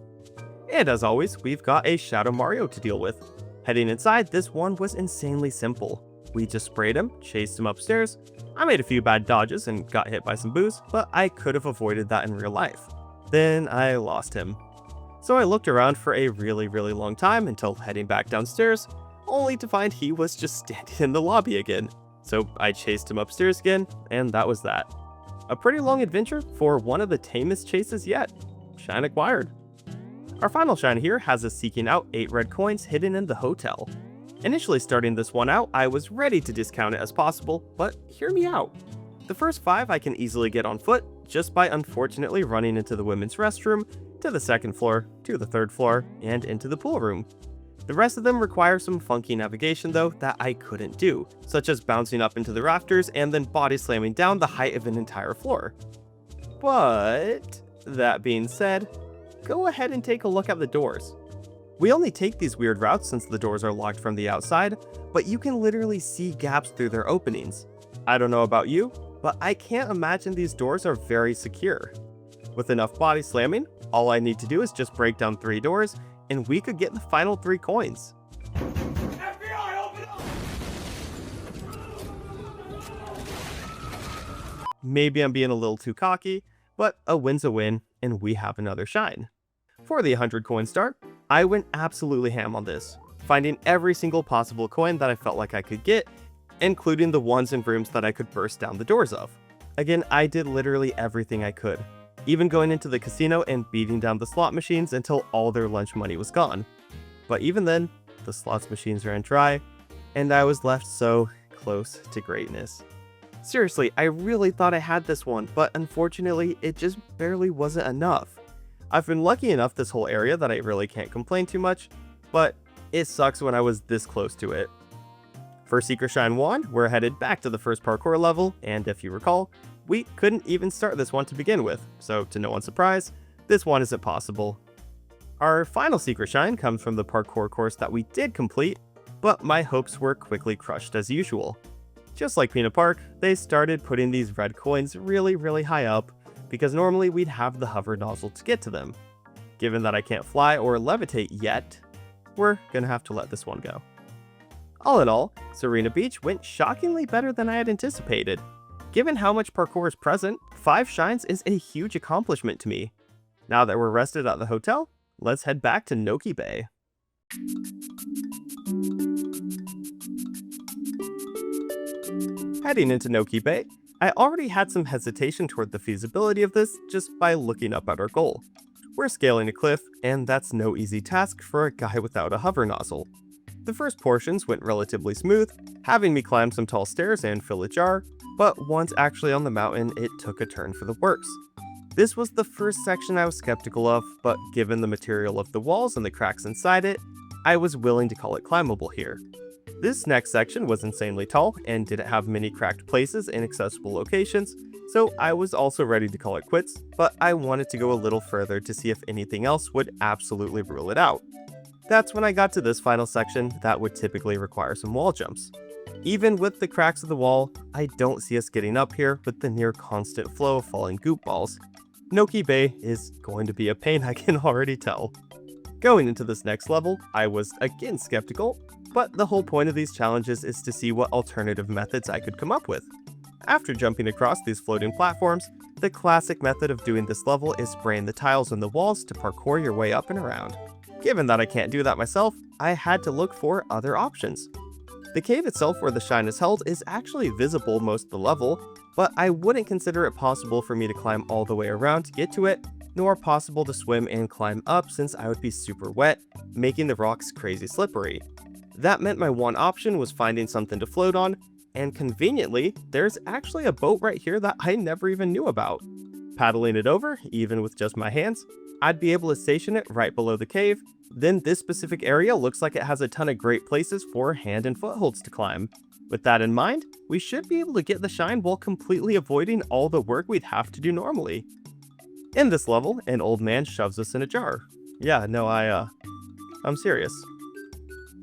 And as always, we've got a Shadow Mario to deal with. Heading inside, this one was insanely simple. We just sprayed him, chased him upstairs. I made a few bad dodges and got hit by some boos, but I could have avoided that in real life. Then I lost him. So I looked around for a really long time until heading back downstairs, only to find he was just standing in the lobby again. So I chased him upstairs again, and that was that. A pretty long adventure for one of the tamest chases yet. Shine acquired. Our final shine here has us seeking out 8 red coins hidden in the hotel. Initially starting this one out, I was ready to discount it as possible, but hear me out. The first 5 I can easily get on foot, just by unfortunately running into the women's restroom, to the 2nd floor, to the 3rd floor, and into the pool room. The rest of them require some funky navigation though that I couldn't do, such as bouncing up into the rafters and then body slamming down the height of an entire floor. But, that being said, go ahead and take a look at the doors. We only take these weird routes since the doors are locked from the outside, but you can literally see gaps through their openings. I don't know about you, but I can't imagine these doors are very secure. With enough body slamming, all I need to do is just break down 3 doors, and we could get the final 3 coins. FBI, open up! Maybe I'm being a little too cocky, but a win's a win, and we have another shine. For the 100 coin start, I went absolutely ham on this, finding every single possible coin that I felt like I could get, including the ones in rooms that I could burst down the doors of. Again, I did literally everything I could, even going into the casino and beating down the slot machines until all their lunch money was gone. But even then, the slots machines ran dry, and I was left so close to greatness. Seriously, I really thought I had this one, but unfortunately, it just barely wasn't enough. I've been lucky enough this whole area that I really can't complain too much, but it sucks when I was this close to it. For Secret Shine 1, we're headed back to the first parkour level, and if you recall, we couldn't even start this one to begin with, so to no one's surprise, this one isn't possible. Our final Secret Shine comes from the parkour course that we did complete, but my hopes were quickly crushed as usual. Just like Pinna Park, they started putting these red coins really high up, because normally we'd have the hover nozzle to get to them. Given that I can't fly or levitate yet, we're gonna have to let this one go. All in all, Sirena Beach went shockingly better than I had anticipated. Given how much parkour is present, 5 shines is a huge accomplishment to me. Now that we're rested at the hotel, let's head back to Noki Bay. Heading into Noki Bay, I already had some hesitation toward the feasibility of this just by looking up at our goal. We're scaling a cliff, and that's no easy task for a guy without a hover nozzle. The first portions went relatively smooth, having me climb some tall stairs and fill a jar, but once actually on the mountain, it took a turn for the worse. This was the first section I was skeptical of, but given the material of the walls and the cracks inside it, I was willing to call it climbable here. This next section was insanely tall and didn't have many cracked places in accessible locations, so I was also ready to call it quits, but I wanted to go a little further to see if anything else would absolutely rule it out. That's when I got to this final section that would typically require some wall jumps. Even with the cracks of the wall, I don't see us getting up here with the near constant flow of falling goop balls. Noki Bay is going to be a pain, I can already tell. Going into this next level, I was again skeptical, but the whole point of these challenges is to see what alternative methods I could come up with. After jumping across these floating platforms, the classic method of doing this level is spraying the tiles on the walls to parkour your way up and around. Given that I can't do that myself, I had to look for other options. The cave itself where the shine is held is actually visible most of the level, but I wouldn't consider it possible for me to climb all the way around to get to it, nor possible to swim and climb up since I would be super wet, making the rocks crazy slippery. That meant my one option was finding something to float on, and conveniently, there's actually a boat right here that I never even knew about. Paddling it over, even with just my hands, I'd be able to station it right below the cave. Then this specific area looks like it has a ton of great places for hand and footholds to climb. With that in mind, we should be able to get the shine while completely avoiding all the work we'd have to do normally. In this level, an old man shoves us in a jar. Yeah, no, I'm serious.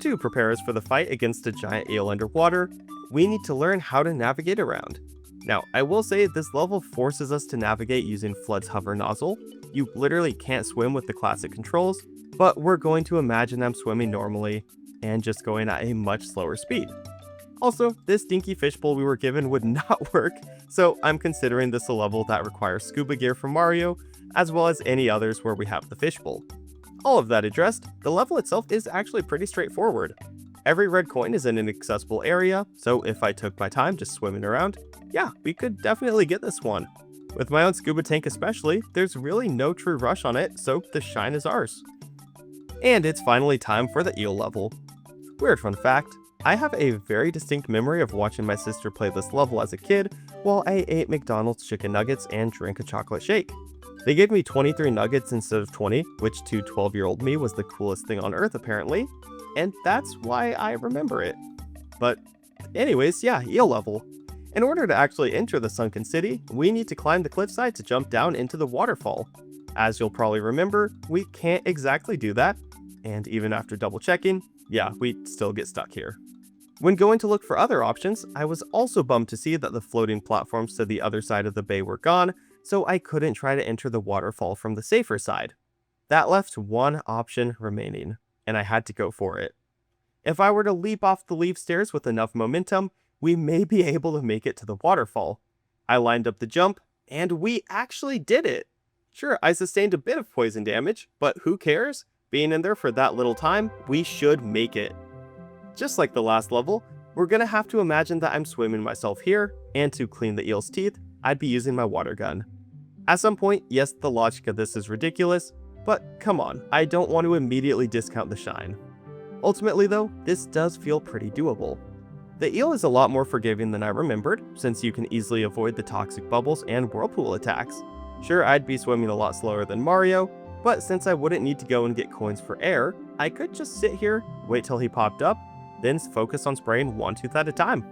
To prepare us for the fight against a giant eel underwater, we need to learn how to navigate around. Now, I will say this level forces us to navigate using Flood's hover nozzle. You literally can't swim with the classic controls, but we're going to imagine I'm swimming normally and just going at a much slower speed. Also, this dinky fishbowl we were given would not work, so I'm considering this a level that requires scuba gear from Mario, as well as any others where we have the fishbowl. All of that addressed, the level itself is actually pretty straightforward. Every red coin is in an accessible area, so if I took my time just swimming around, yeah, we could definitely get this one. With my own scuba tank especially, there's really no true rush on it, so the shine is ours. And it's finally time for the eel level. Weird fun fact, I have a very distinct memory of watching my sister play this level as a kid while I ate McDonald's chicken nuggets and drank a chocolate shake. They gave me 23 nuggets instead of 20, which to 12-year-old me was the coolest thing on earth apparently, and that's why I remember it. But anyways, yeah, eel level. In order to actually enter the sunken city, we need to climb the cliffside to jump down into the waterfall. As you'll probably remember, we can't exactly do that, and even after double checking, yeah, we still get stuck here. When going to look for other options, I was also bummed to see that the floating platforms to the other side of the bay were gone, so I couldn't try to enter the waterfall from the safer side. That left one option remaining, and I had to go for it. If I were to leap off the leaf stairs with enough momentum, we may be able to make it to the waterfall. I lined up the jump, and we actually did it! Sure, I sustained a bit of poison damage, but who cares? Being in there for that little time, we should make it. Just like the last level, we're gonna have to imagine that I'm swimming myself here, and to clean the eel's teeth, I'd be using my water gun. At some point, yes, the logic of this is ridiculous, but come on, I don't want to immediately discount the shine. Ultimately though, this does feel pretty doable. The eel is a lot more forgiving than I remembered, since you can easily avoid the toxic bubbles and whirlpool attacks. Sure, I'd be swimming a lot slower than Mario, but since I wouldn't need to go and get coins for air, I could just sit here, wait till he popped up, then focus on spraying one tooth at a time.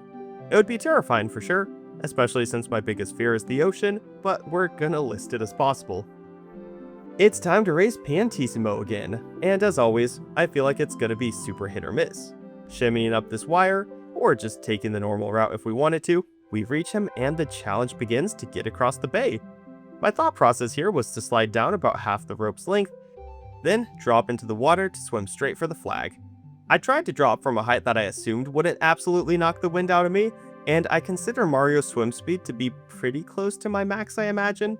It would be terrifying for sure, especially since my biggest fear is the ocean, but we're gonna list it as possible. It's time to race Piantissimo again, and as always, I feel like it's gonna be super hit or miss. Shimmying up this wire, or just taking the normal route if we wanted to, we reach him and the challenge begins to get across the bay. My thought process here was to slide down about half the rope's length, then drop into the water to swim straight for the flag. I tried to drop from a height that I assumed wouldn't absolutely knock the wind out of me, and I consider Mario's swim speed to be pretty close to my max, I imagine.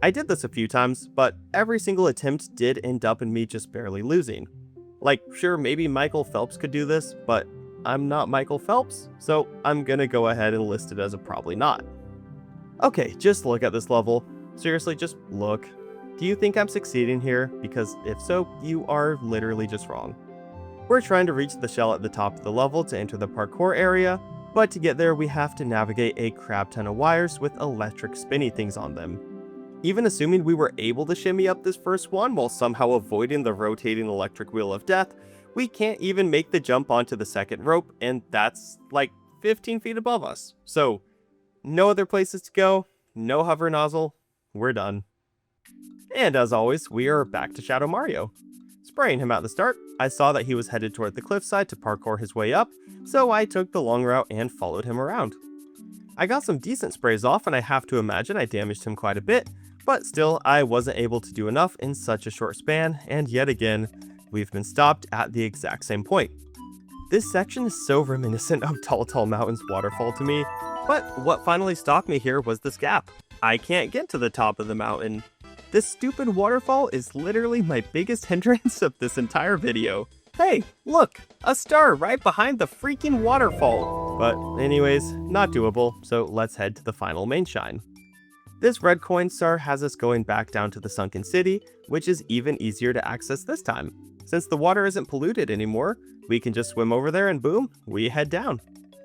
I did this a few times, but every single attempt did end up in me just barely losing. Like, sure, maybe Michael Phelps could do this, but I'm not Michael Phelps, so I'm gonna go ahead and list it as a probably not. Okay, just look at this level. Seriously, just look. Do you think I'm succeeding here? Because if so, you are literally just wrong. We're trying to reach the shell at the top of the level to enter the parkour area, but to get there we have to navigate a crap ton of wires with electric spinny things on them. Even assuming we were able to shimmy up this first one while somehow avoiding the rotating electric wheel of death, we can't even make the jump onto the second rope, and that's like 15 feet above us. So, no other places to go, no hover nozzle, we're done. And as always, we are back to Shadow Mario. Spraying him at the start, I saw that he was headed toward the cliffside to parkour his way up, so I took the long route and followed him around. I got some decent sprays off and I have to imagine I damaged him quite a bit, but still I wasn't able to do enough in such a short span, and yet again, we've been stopped at the exact same point. This section is so reminiscent of Tall Mountain's waterfall to me, but what finally stopped me here was this gap. I can't get to the top of the mountain. This stupid waterfall is literally my biggest hindrance of this entire video. Hey, look, a star right behind the freaking waterfall. But anyways, not doable, so let's head to the final main shine. This red coin star has us going back down to the sunken city, which is even easier to access this time. Since the water isn't polluted anymore, we can just swim over there and boom, we head down.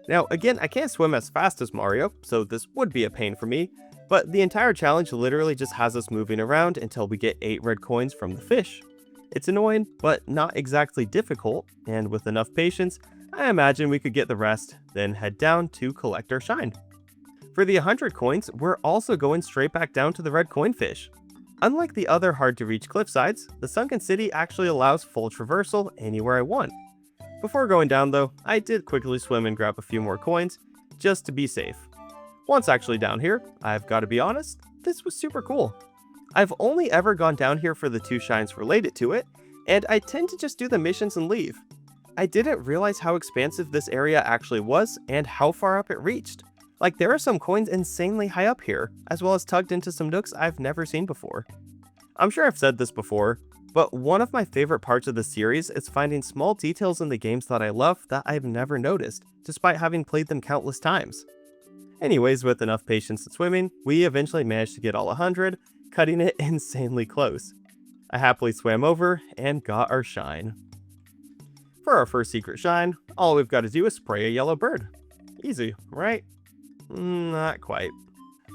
Now again, I can't swim as fast as Mario, so this would be a pain for me, but the entire challenge literally just has us moving around until we get 8 red coins from the fish. It's annoying, but not exactly difficult, and with enough patience, I imagine we could get the rest, then head down to collect our shine. For the 100 coins, we're also going straight back down to the red coin fish. Unlike the other hard to reach cliff sides, the sunken city actually allows full traversal anywhere I want. Before going down though, I did quickly swim and grab a few more coins, just to be safe. Once actually down here, I've got to be honest, this was super cool. I've only ever gone down here for the 2 shines related to it, and I tend to just do the missions and leave. I didn't realize how expansive this area actually was and how far up it reached. Like, there are some coins insanely high up here, as well as tugged into some nooks I've never seen before. I'm sure I've said this before, but one of my favorite parts of the series is finding small details in the games that I love that I've never noticed, despite having played them countless times. Anyways, with enough patience and swimming, we eventually managed to get all 100, cutting it insanely close. I happily swam over and got our shine. For our first secret shine, all we've got to do is spray a yellow bird. Easy, right? Not quite.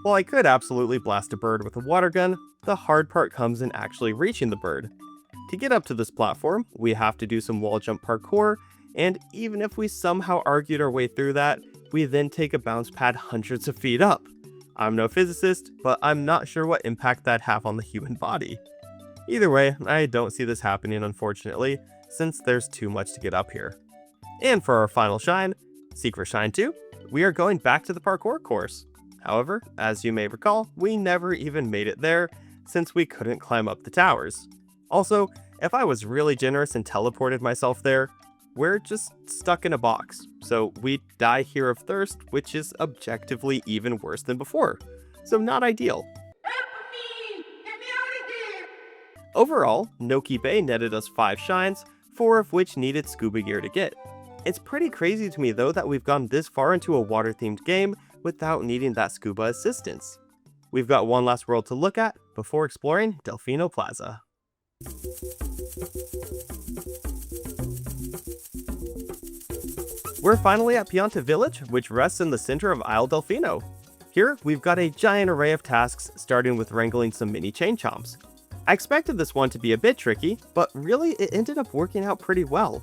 While I could absolutely blast a bird with a water gun, the hard part comes in actually reaching the bird. To get up to this platform, we have to do some wall jump parkour, and even if we somehow argued our way through that, we then take a bounce pad hundreds of feet up. I'm no physicist, but I'm not sure what impact that'd have on the human body. Either way, I don't see this happening unfortunately, since there's too much to get up here. And for our final shine, Secret Shine 2, we are going back to the parkour course. However, as you may recall, we never even made it there, since we couldn't climb up the towers. Also, if I was really generous and teleported myself there, we're just stuck in a box, so we'd die here of thirst, which is objectively even worse than before, so not ideal. Help me! Get me out of here! Overall, Noki Bay netted us 5 shines, 4 of which needed scuba gear to get. It's pretty crazy to me though that we've gone this far into a water-themed game without needing that scuba assistance. We've got one last world to look at before exploring Delfino Plaza. We're finally at Pianta Village, which rests in the center of Isle Delfino. Here, we've got a giant array of tasks, starting with wrangling some mini chain chomps. I expected this one to be a bit tricky, but really it ended up working out pretty well.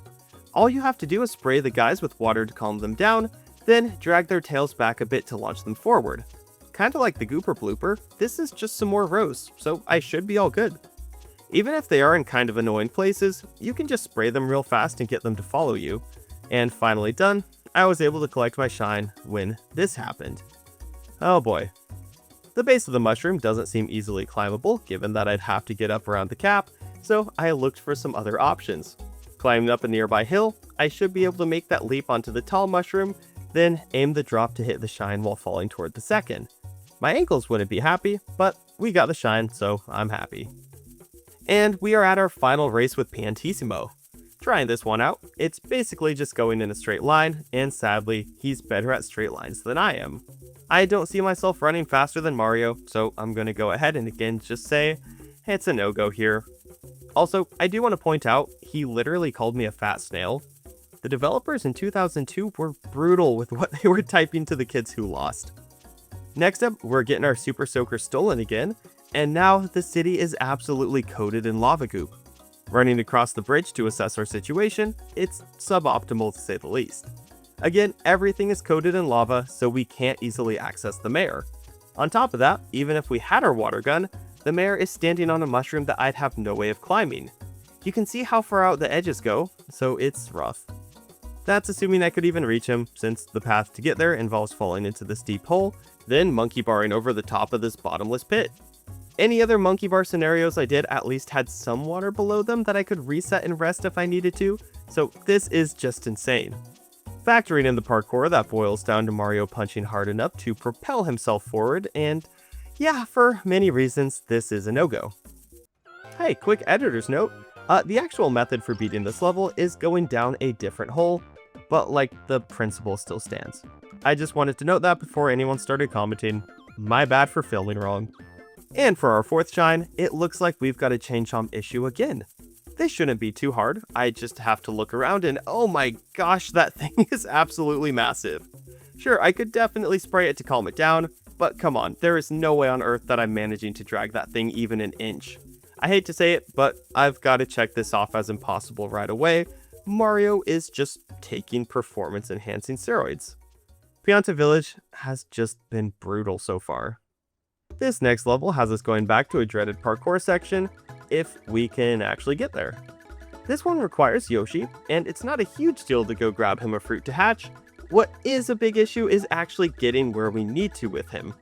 All you have to do is spray the guys with water to calm them down, then drag their tails back a bit to launch them forward. Kinda like the Gooper Blooper, this is just some more rows, so I should be all good. Even if they are in kind of annoying places, you can just spray them real fast and get them to follow you. And finally done, I was able to collect my shine when this happened. Oh boy. The base of the mushroom doesn't seem easily climbable, given that I'd have to get up around the cap, so I looked for some other options. Climbing up a nearby hill, I should be able to make that leap onto the tall mushroom, then aim the drop to hit the shine while falling toward the second. My ankles wouldn't be happy, but we got the shine, so I'm happy. And we are at our final race with Piantissimo. Trying this one out, it's basically just going in a straight line, and sadly, he's better at straight lines than I am. I don't see myself running faster than Mario, so I'm gonna go ahead and again just say, it's a no-go here. Also, I do want to point out, he literally called me a fat snail. The developers in 2002 were brutal with what they were typing to the kids who lost. Next up, we're getting our Super Soaker stolen again, and now the city is absolutely coated in lava goop. Running across the bridge to assess our situation, it's suboptimal to say the least. Again, everything is coated in lava, so we can't easily access the mayor. On top of that, even if we had our water gun, the mayor is standing on a mushroom that I'd have no way of climbing. You can see how far out the edges go, so it's rough. That's assuming I could even reach him, since the path to get there involves falling into this deep hole, then monkey barring over the top of this bottomless pit. Any other monkey bar scenarios I did at least had some water below them that I could reset and rest if I needed to, so this is just insane. Factoring in the parkour, that boils down to Mario punching hard enough to propel himself forward, and yeah, for many reasons, this is a no-go. Hey, quick editor's note, the actual method for beating this level is going down a different hole, but like the principle still stands. I just wanted to note that before anyone started commenting. My bad for filming wrong. And for our fourth shine, it looks like we've got a chain chomp issue again. This shouldn't be too hard, I just have to look around and oh my gosh, that thing is absolutely massive. Sure, I could definitely spray it to calm it down, but come on, there is no way on earth that I'm managing to drag that thing even an inch. I hate to say it, but I've got to check this off as impossible right away. Mario is just taking performance enhancing steroids. Pianta Village has just been brutal so far. This next level has us going back to a dreaded parkour section, if we can actually get there. This one requires Yoshi, and it's not a huge deal to go grab him a fruit to hatch. What is a big issue is actually getting where we need to with him.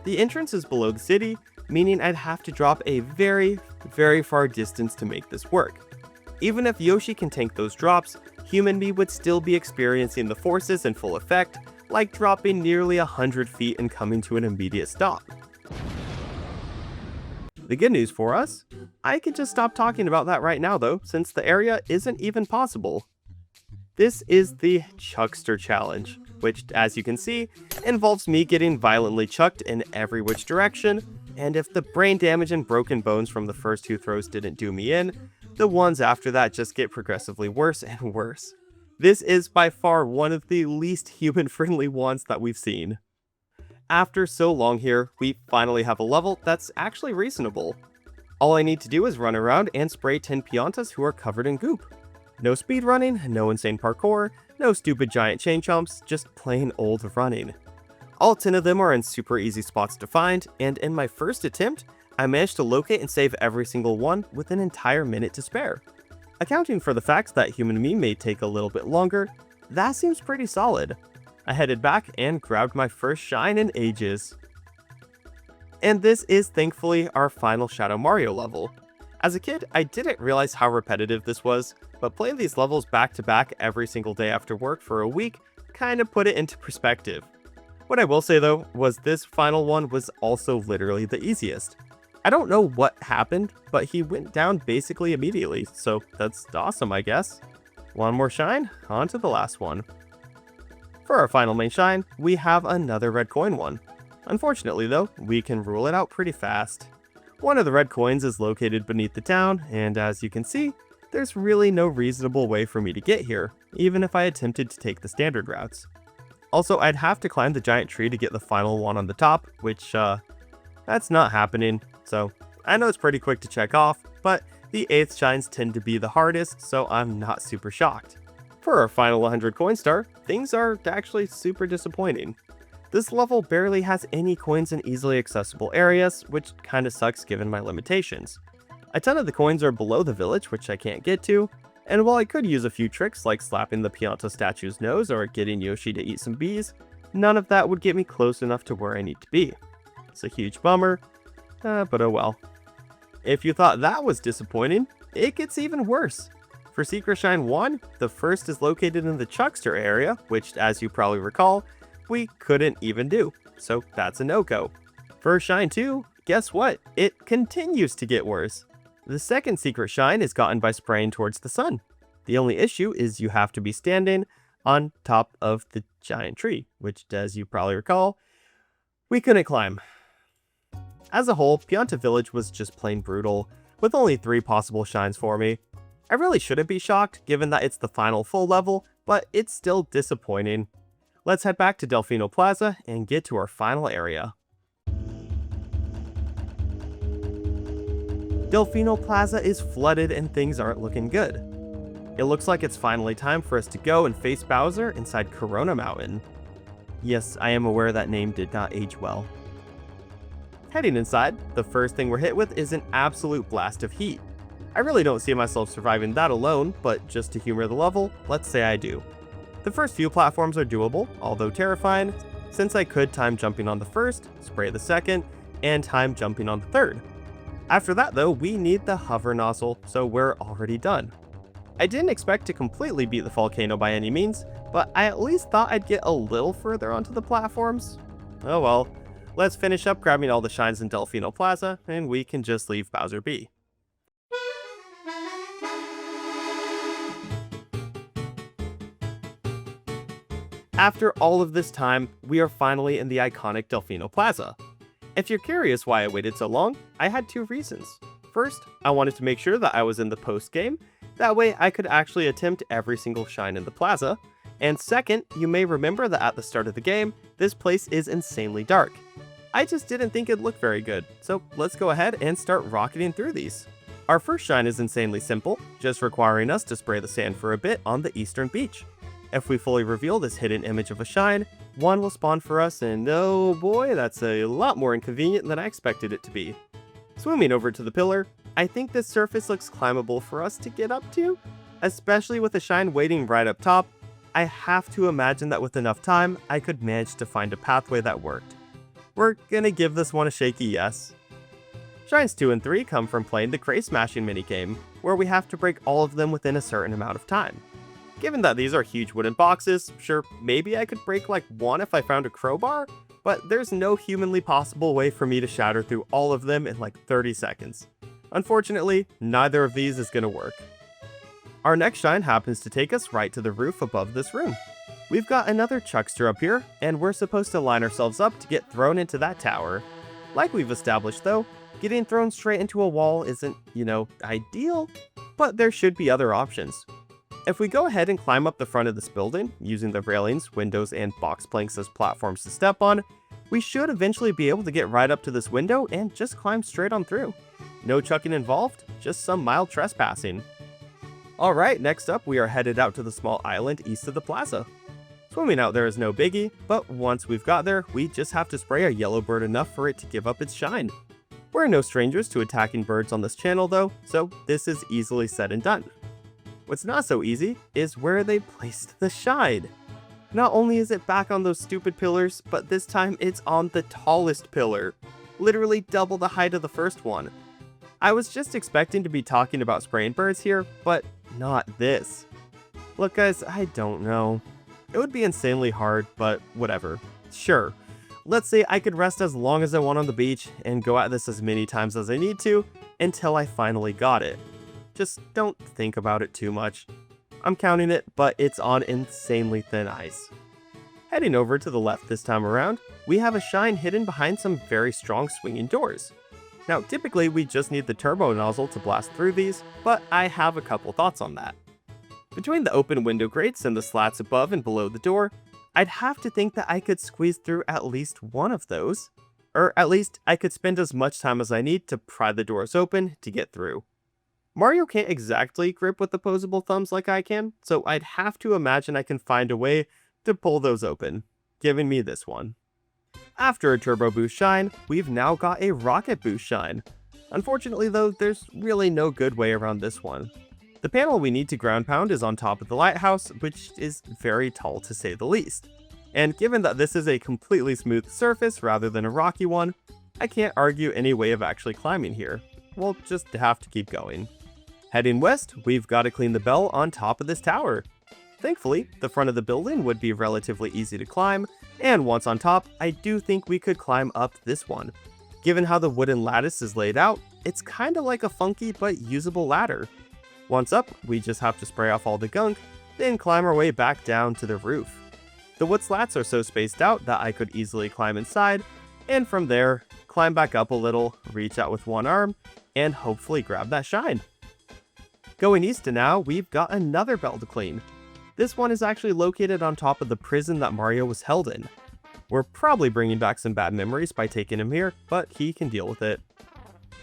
The entrance is below the city, meaning I'd have to drop a very, very far distance to make this work. Even if Yoshi can tank those drops, human me would still be experiencing the forces in full effect, like dropping nearly 100 feet and coming to an immediate stop. The good news for us, I could just stop talking about that right now though, since the area isn't even possible. This is the Chuckster Challenge, which, as you can see, involves me getting violently chucked in every which direction, and if the brain damage and broken bones from the first two throws didn't do me in, the ones after that just get progressively worse and worse. This is by far one of the least human-friendly ones that we've seen. After so long here, we finally have a level that's actually reasonable. All I need to do is run around and spray 10 Piantas who are covered in goop. No speed running, no insane parkour, no stupid giant chain chomps, just plain old running. All 10 of them are in super easy spots to find, and in my first attempt, I managed to locate and save every single one with an entire minute to spare. Accounting for the fact that human me may take a little bit longer, that seems pretty solid. I headed back and grabbed my first shine in ages. And this is thankfully our final Shadow Mario level. As a kid, I didn't realize how repetitive this was, but playing these levels back to back every single day after work for a week kind of put it into perspective. What I will say though, was this final one was also literally the easiest. I don't know what happened, but he went down basically immediately, so that's awesome I guess. One more shine, on to the last one. For our final main shine, we have another red coin one. Unfortunately though, we can rule it out pretty fast. One of the red coins is located beneath the town, and as you can see, there's really no reasonable way for me to get here, even if I attempted to take the standard routes. Also, I'd have to climb the giant tree to get the final one on the top, which, that's not happening, so I know it's pretty quick to check off, but the 8th shines tend to be the hardest, so I'm not super shocked. For our final 100 coin star, things are actually super disappointing. This level barely has any coins in easily accessible areas, which kinda sucks given my limitations. A ton of the coins are below the village, which I can't get to, and while I could use a few tricks like slapping the Pianta statue's nose or getting Yoshi to eat some bees, none of that would get me close enough to where I need to be. It's a huge bummer, but oh well. If you thought that was disappointing, it gets even worse. For Secret Shine 1, the first is located in the Chuckster area, which, as you probably recall, we couldn't even do, so that's a no-go. For Shine 2, guess what? It continues to get worse. The second Secret Shine is gotten by spraying towards the sun. The only issue is you have to be standing on top of the giant tree, which, as you probably recall, we couldn't climb. As a whole, Pianta Village was just plain brutal, with only 3 possible shines for me. I really shouldn't be shocked, given that it's the final full level, but it's still disappointing. Let's head back to Delfino Plaza and get to our final area. Delfino Plaza is flooded and things aren't looking good. It looks like it's finally time for us to go and face Bowser inside Corona Mountain. Yes, I am aware that name did not age well. Heading inside, the first thing we're hit with is an absolute blast of heat. I really don't see myself surviving that alone, but just to humor the level, let's say I do. The first few platforms are doable, although terrifying, since I could time jumping on the first, spray the second, and time jumping on the third. After that though, we need the hover nozzle, so we're already done. I didn't expect to completely beat the volcano by any means, but I at least thought I'd get a little further onto the platforms. Oh well, let's finish up grabbing all the shines in Delfino Plaza, and we can just leave Bowser be. After all of this time, we are finally in the iconic Delfino Plaza. If you're curious why I waited so long, I had 2 reasons. First, I wanted to make sure that I was in the post-game, that way I could actually attempt every single shine in the plaza. And second, you may remember that at the start of the game, this place is insanely dark. I just didn't think it'd look very good, so let's go ahead and start rocketing through these. Our first shine is insanely simple, just requiring us to spray the sand for a bit on the eastern beach. If we fully reveal this hidden image of a shine, one will spawn for us, and oh boy, that's a lot more inconvenient than I expected it to be. Swimming over to the pillar, I think this surface looks climbable for us to get up to, especially with a shine waiting right up top. I have to imagine that with enough time, I could manage to find a pathway that worked. We're gonna give this one a shaky yes. Shines 2 and 3 come from playing the Cray Smashing minigame, where we have to break all of them within a certain amount of time. Given that these are huge wooden boxes, sure, maybe I could break like one if I found a crowbar, but there's no humanly possible way for me to shatter through all of them in like 30 seconds. Unfortunately, neither of these is gonna work. Our next shine happens to take us right to the roof above this room. We've got another Chuckster up here, and we're supposed to line ourselves up to get thrown into that tower. Like we've established though, getting thrown straight into a wall isn't, ideal, but there should be other options. If we go ahead and climb up the front of this building, using the railings, windows, and box planks as platforms to step on, we should eventually be able to get right up to this window and just climb straight on through. No chucking involved, just some mild trespassing. Alright, next up we are headed out to the small island east of the plaza. Swimming out there is no biggie, but once we've got there, we just have to spray a yellow bird enough for it to give up its shine. We're no strangers to attacking birds on this channel though, so this is easily said and done. What's not so easy is where they placed the shine. Not only is it back on those stupid pillars, but this time it's on the tallest pillar. Literally double the height of the first one. I was just expecting to be talking about spraying birds here, but not this. Look guys, I don't know. It would be insanely hard, but whatever. Sure. Let's say I could rest as long as I want on the beach and go at this as many times as I need to until I finally got it. Just don't think about it too much. I'm counting it, but it's on insanely thin ice. Heading over to the left this time around, we have a shine hidden behind some very strong swinging doors. Now typically we just need the turbo nozzle to blast through these, but I have a couple thoughts on that. Between the open window grates and the slats above and below the door, I'd have to think that I could squeeze through at least one of those, or at least I could spend as much time as I need to pry the doors open to get through. Mario can't exactly grip with opposable thumbs like I can, so I'd have to imagine I can find a way to pull those open, giving me this one. After a Turbo Boost Shine, we've now got a Rocket Boost Shine. Unfortunately though, there's really no good way around this one. The panel we need to ground pound is on top of the lighthouse, which is very tall to say the least. And given that this is a completely smooth surface rather than a rocky one, I can't argue any way of actually climbing here. We'll just have to keep going. Heading west, we've got to clean the bell on top of this tower. Thankfully, the front of the building would be relatively easy to climb, and once on top, I do think we could climb up this one. Given how the wooden lattice is laid out, it's kinda like a funky but usable ladder. Once up, we just have to spray off all the gunk, then climb our way back down to the roof. The wood slats are so spaced out that I could easily climb inside, and from there, climb back up a little, reach out with one arm, and hopefully grab that shine. Going east to now, we've got another bell to clean. This one is actually located on top of the prison that Mario was held in. We're probably bringing back some bad memories by taking him here, but he can deal with it.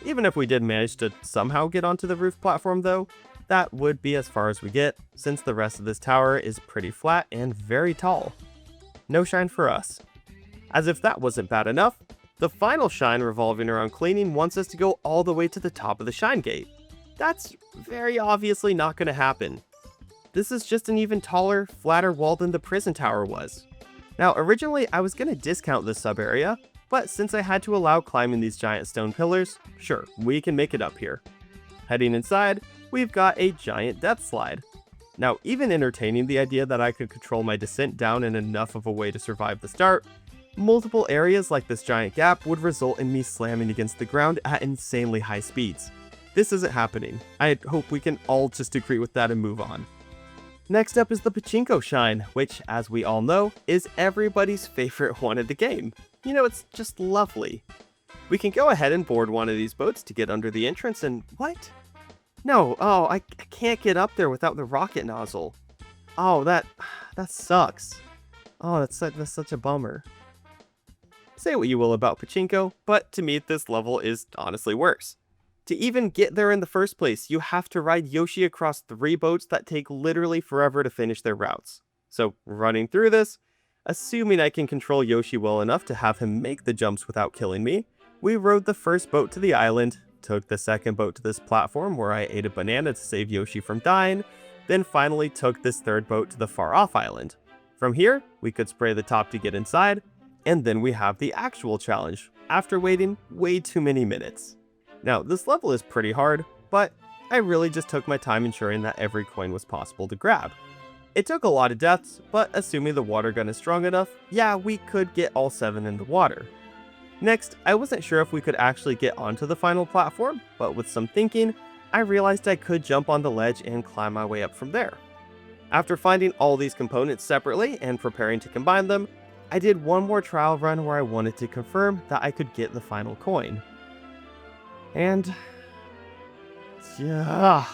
Even if we did manage to somehow get onto the roof platform though, that would be as far as we get, since the rest of this tower is pretty flat and very tall. No shine for us. As if that wasn't bad enough, the final shine revolving around cleaning wants us to go all the way to the top of the shine gate. That's very obviously not going to happen. This is just an even taller, flatter wall than the prison tower was. Now, originally I was going to discount this sub area, but since I had to allow climbing these giant stone pillars, sure, we can make it up here. Heading inside, we've got a giant depth slide. Now, even entertaining the idea that I could control my descent down in enough of a way to survive the start, multiple areas like this giant gap would result in me slamming against the ground at insanely high speeds. This isn't happening. I hope we can all just agree with that and move on. Next up is the Pachinko Shine, which, as we all know, is everybody's favorite one in the game. You know, it's just lovely. We can go ahead and board one of these boats to get under the entrance and... what? No, oh, I can't get up there without the rocket nozzle. Oh, that sucks. Oh, that's such a bummer. Say what you will about Pachinko, but to me this level is honestly worse. To even get there in the first place, you have to ride Yoshi across 3 boats that take literally forever to finish their routes. So running through this, assuming I can control Yoshi well enough to have him make the jumps without killing me, we rode the first boat to the island, took the second boat to this platform where I ate a banana to save Yoshi from dying, then finally took this third boat to the far off island. From here, we could spray the top to get inside, and then we have the actual challenge, after waiting way too many minutes. Now, this level is pretty hard, but I really just took my time ensuring that every coin was possible to grab. It took a lot of deaths, but assuming the water gun is strong enough, yeah, we could get all 7 in the water. Next, I wasn't sure if we could actually get onto the final platform, but with some thinking, I realized I could jump on the ledge and climb my way up from there. After finding all these components separately and preparing to combine them, I did one more trial run where I wanted to confirm that I could get the final coin. And... yeah.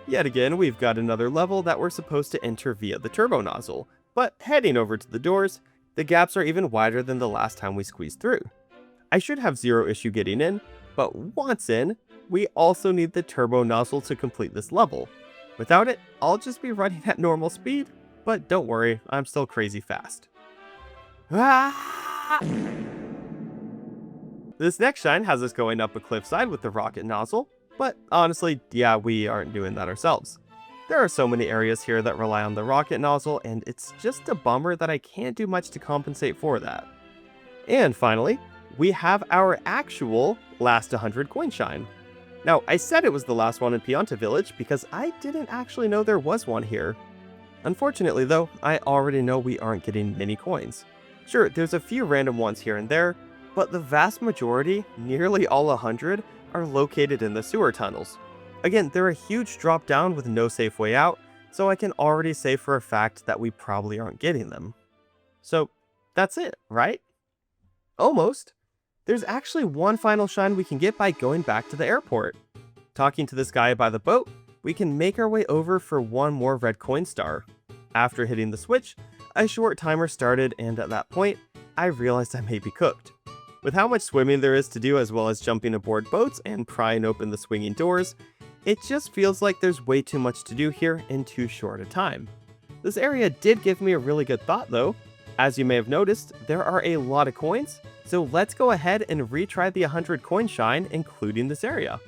Yet again, we've got another level that we're supposed to enter via the turbo nozzle, but heading over to the doors, the gaps are even wider than the last time we squeezed through. I should have zero issue getting in, but once in, we also need the turbo nozzle to complete this level. Without it, I'll just be running at normal speed, but don't worry, I'm still crazy fast. Ah! This next shine has us going up a cliffside with the rocket nozzle, but honestly, yeah, we aren't doing that ourselves. There are so many areas here that rely on the rocket nozzle, and it's just a bummer that I can't do much to compensate for that. And finally, we have our actual last 100 coin shine. Now, I said it was the last one in Pianta Village because I didn't actually know there was one here. Unfortunately though, I already know we aren't getting many coins. Sure, there's a few random ones here and there, but the vast majority, nearly all 100, are located in the sewer tunnels. Again, they're a huge drop down with no safe way out, so I can already say for a fact that we probably aren't getting them. So, that's it, right? Almost. There's actually one final shine we can get by going back to the airport. Talking to this guy by the boat, we can make our way over for one more red coin star. After hitting the switch, a short timer started, and at that point, I realized I may be cooked. With how much swimming there is to do as well as jumping aboard boats and prying open the swinging doors, it just feels like there's way too much to do here in too short a time. This area did give me a really good thought though. As you may have noticed, there are a lot of coins, so let's go ahead and retry the 100 coin shine, including this area.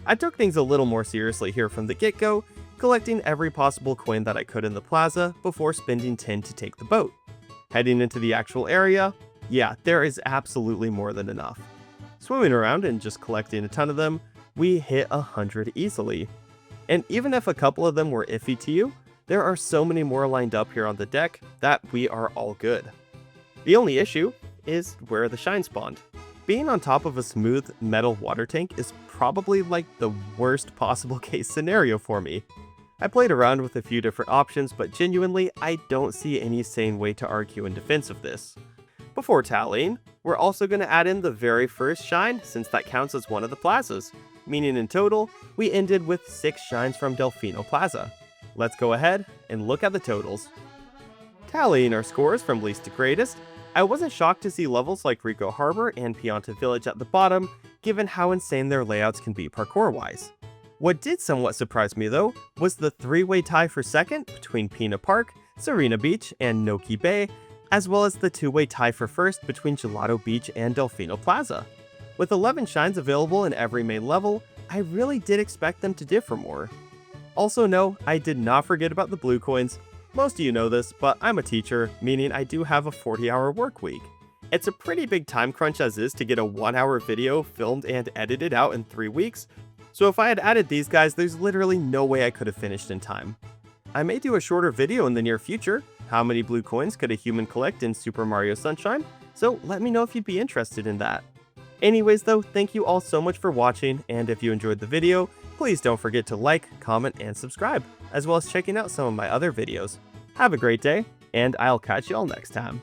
I took things a little more seriously here from the get-go, collecting every possible coin that I could in the plaza before spending 10 to take the boat. Heading into the actual area, yeah, there is absolutely more than enough. Swimming around and just collecting a ton of them, we hit 100 easily. And even if a couple of them were iffy to you, there are so many more lined up here on the deck that we are all good. The only issue is where the shine spawned. Being on top of a smooth metal water tank is probably like the worst possible case scenario for me. I played around with a few different options, but genuinely, I don't see any sane way to argue in defense of this. Before tallying, we're also going to add in the very first shine since that counts as one of the plazas, meaning in total, we ended with 6 shines from Delfino Plaza. Let's go ahead and look at the totals. Tallying our scores from least to greatest, I wasn't shocked to see levels like Ricco Harbor and Pianta Village at the bottom, given how insane their layouts can be parkour-wise. What did somewhat surprise me though, was the 3-way tie for second between Pinna Park, Sirena Beach, and Noki Bay, as well as the 2-way tie for first between Gelato Beach and Delfino Plaza. With 11 shines available in every main level, I really did expect them to differ more. Also no, I did not forget about the blue coins. Most of you know this, but I'm a teacher, meaning I do have a 40-hour work week. It's a pretty big time crunch as is to get a 1-hour video filmed and edited out in 3 weeks, so if I had added these guys, there's literally no way I could have finished in time. I may do a shorter video in the near future. How many blue coins could a human collect in Super Mario Sunshine? So let me know if you'd be interested in that. Anyways though, thank you all so much for watching, and if you enjoyed the video, please don't forget to like, comment, and subscribe, as well as checking out some of my other videos. Have a great day, and I'll catch you all next time.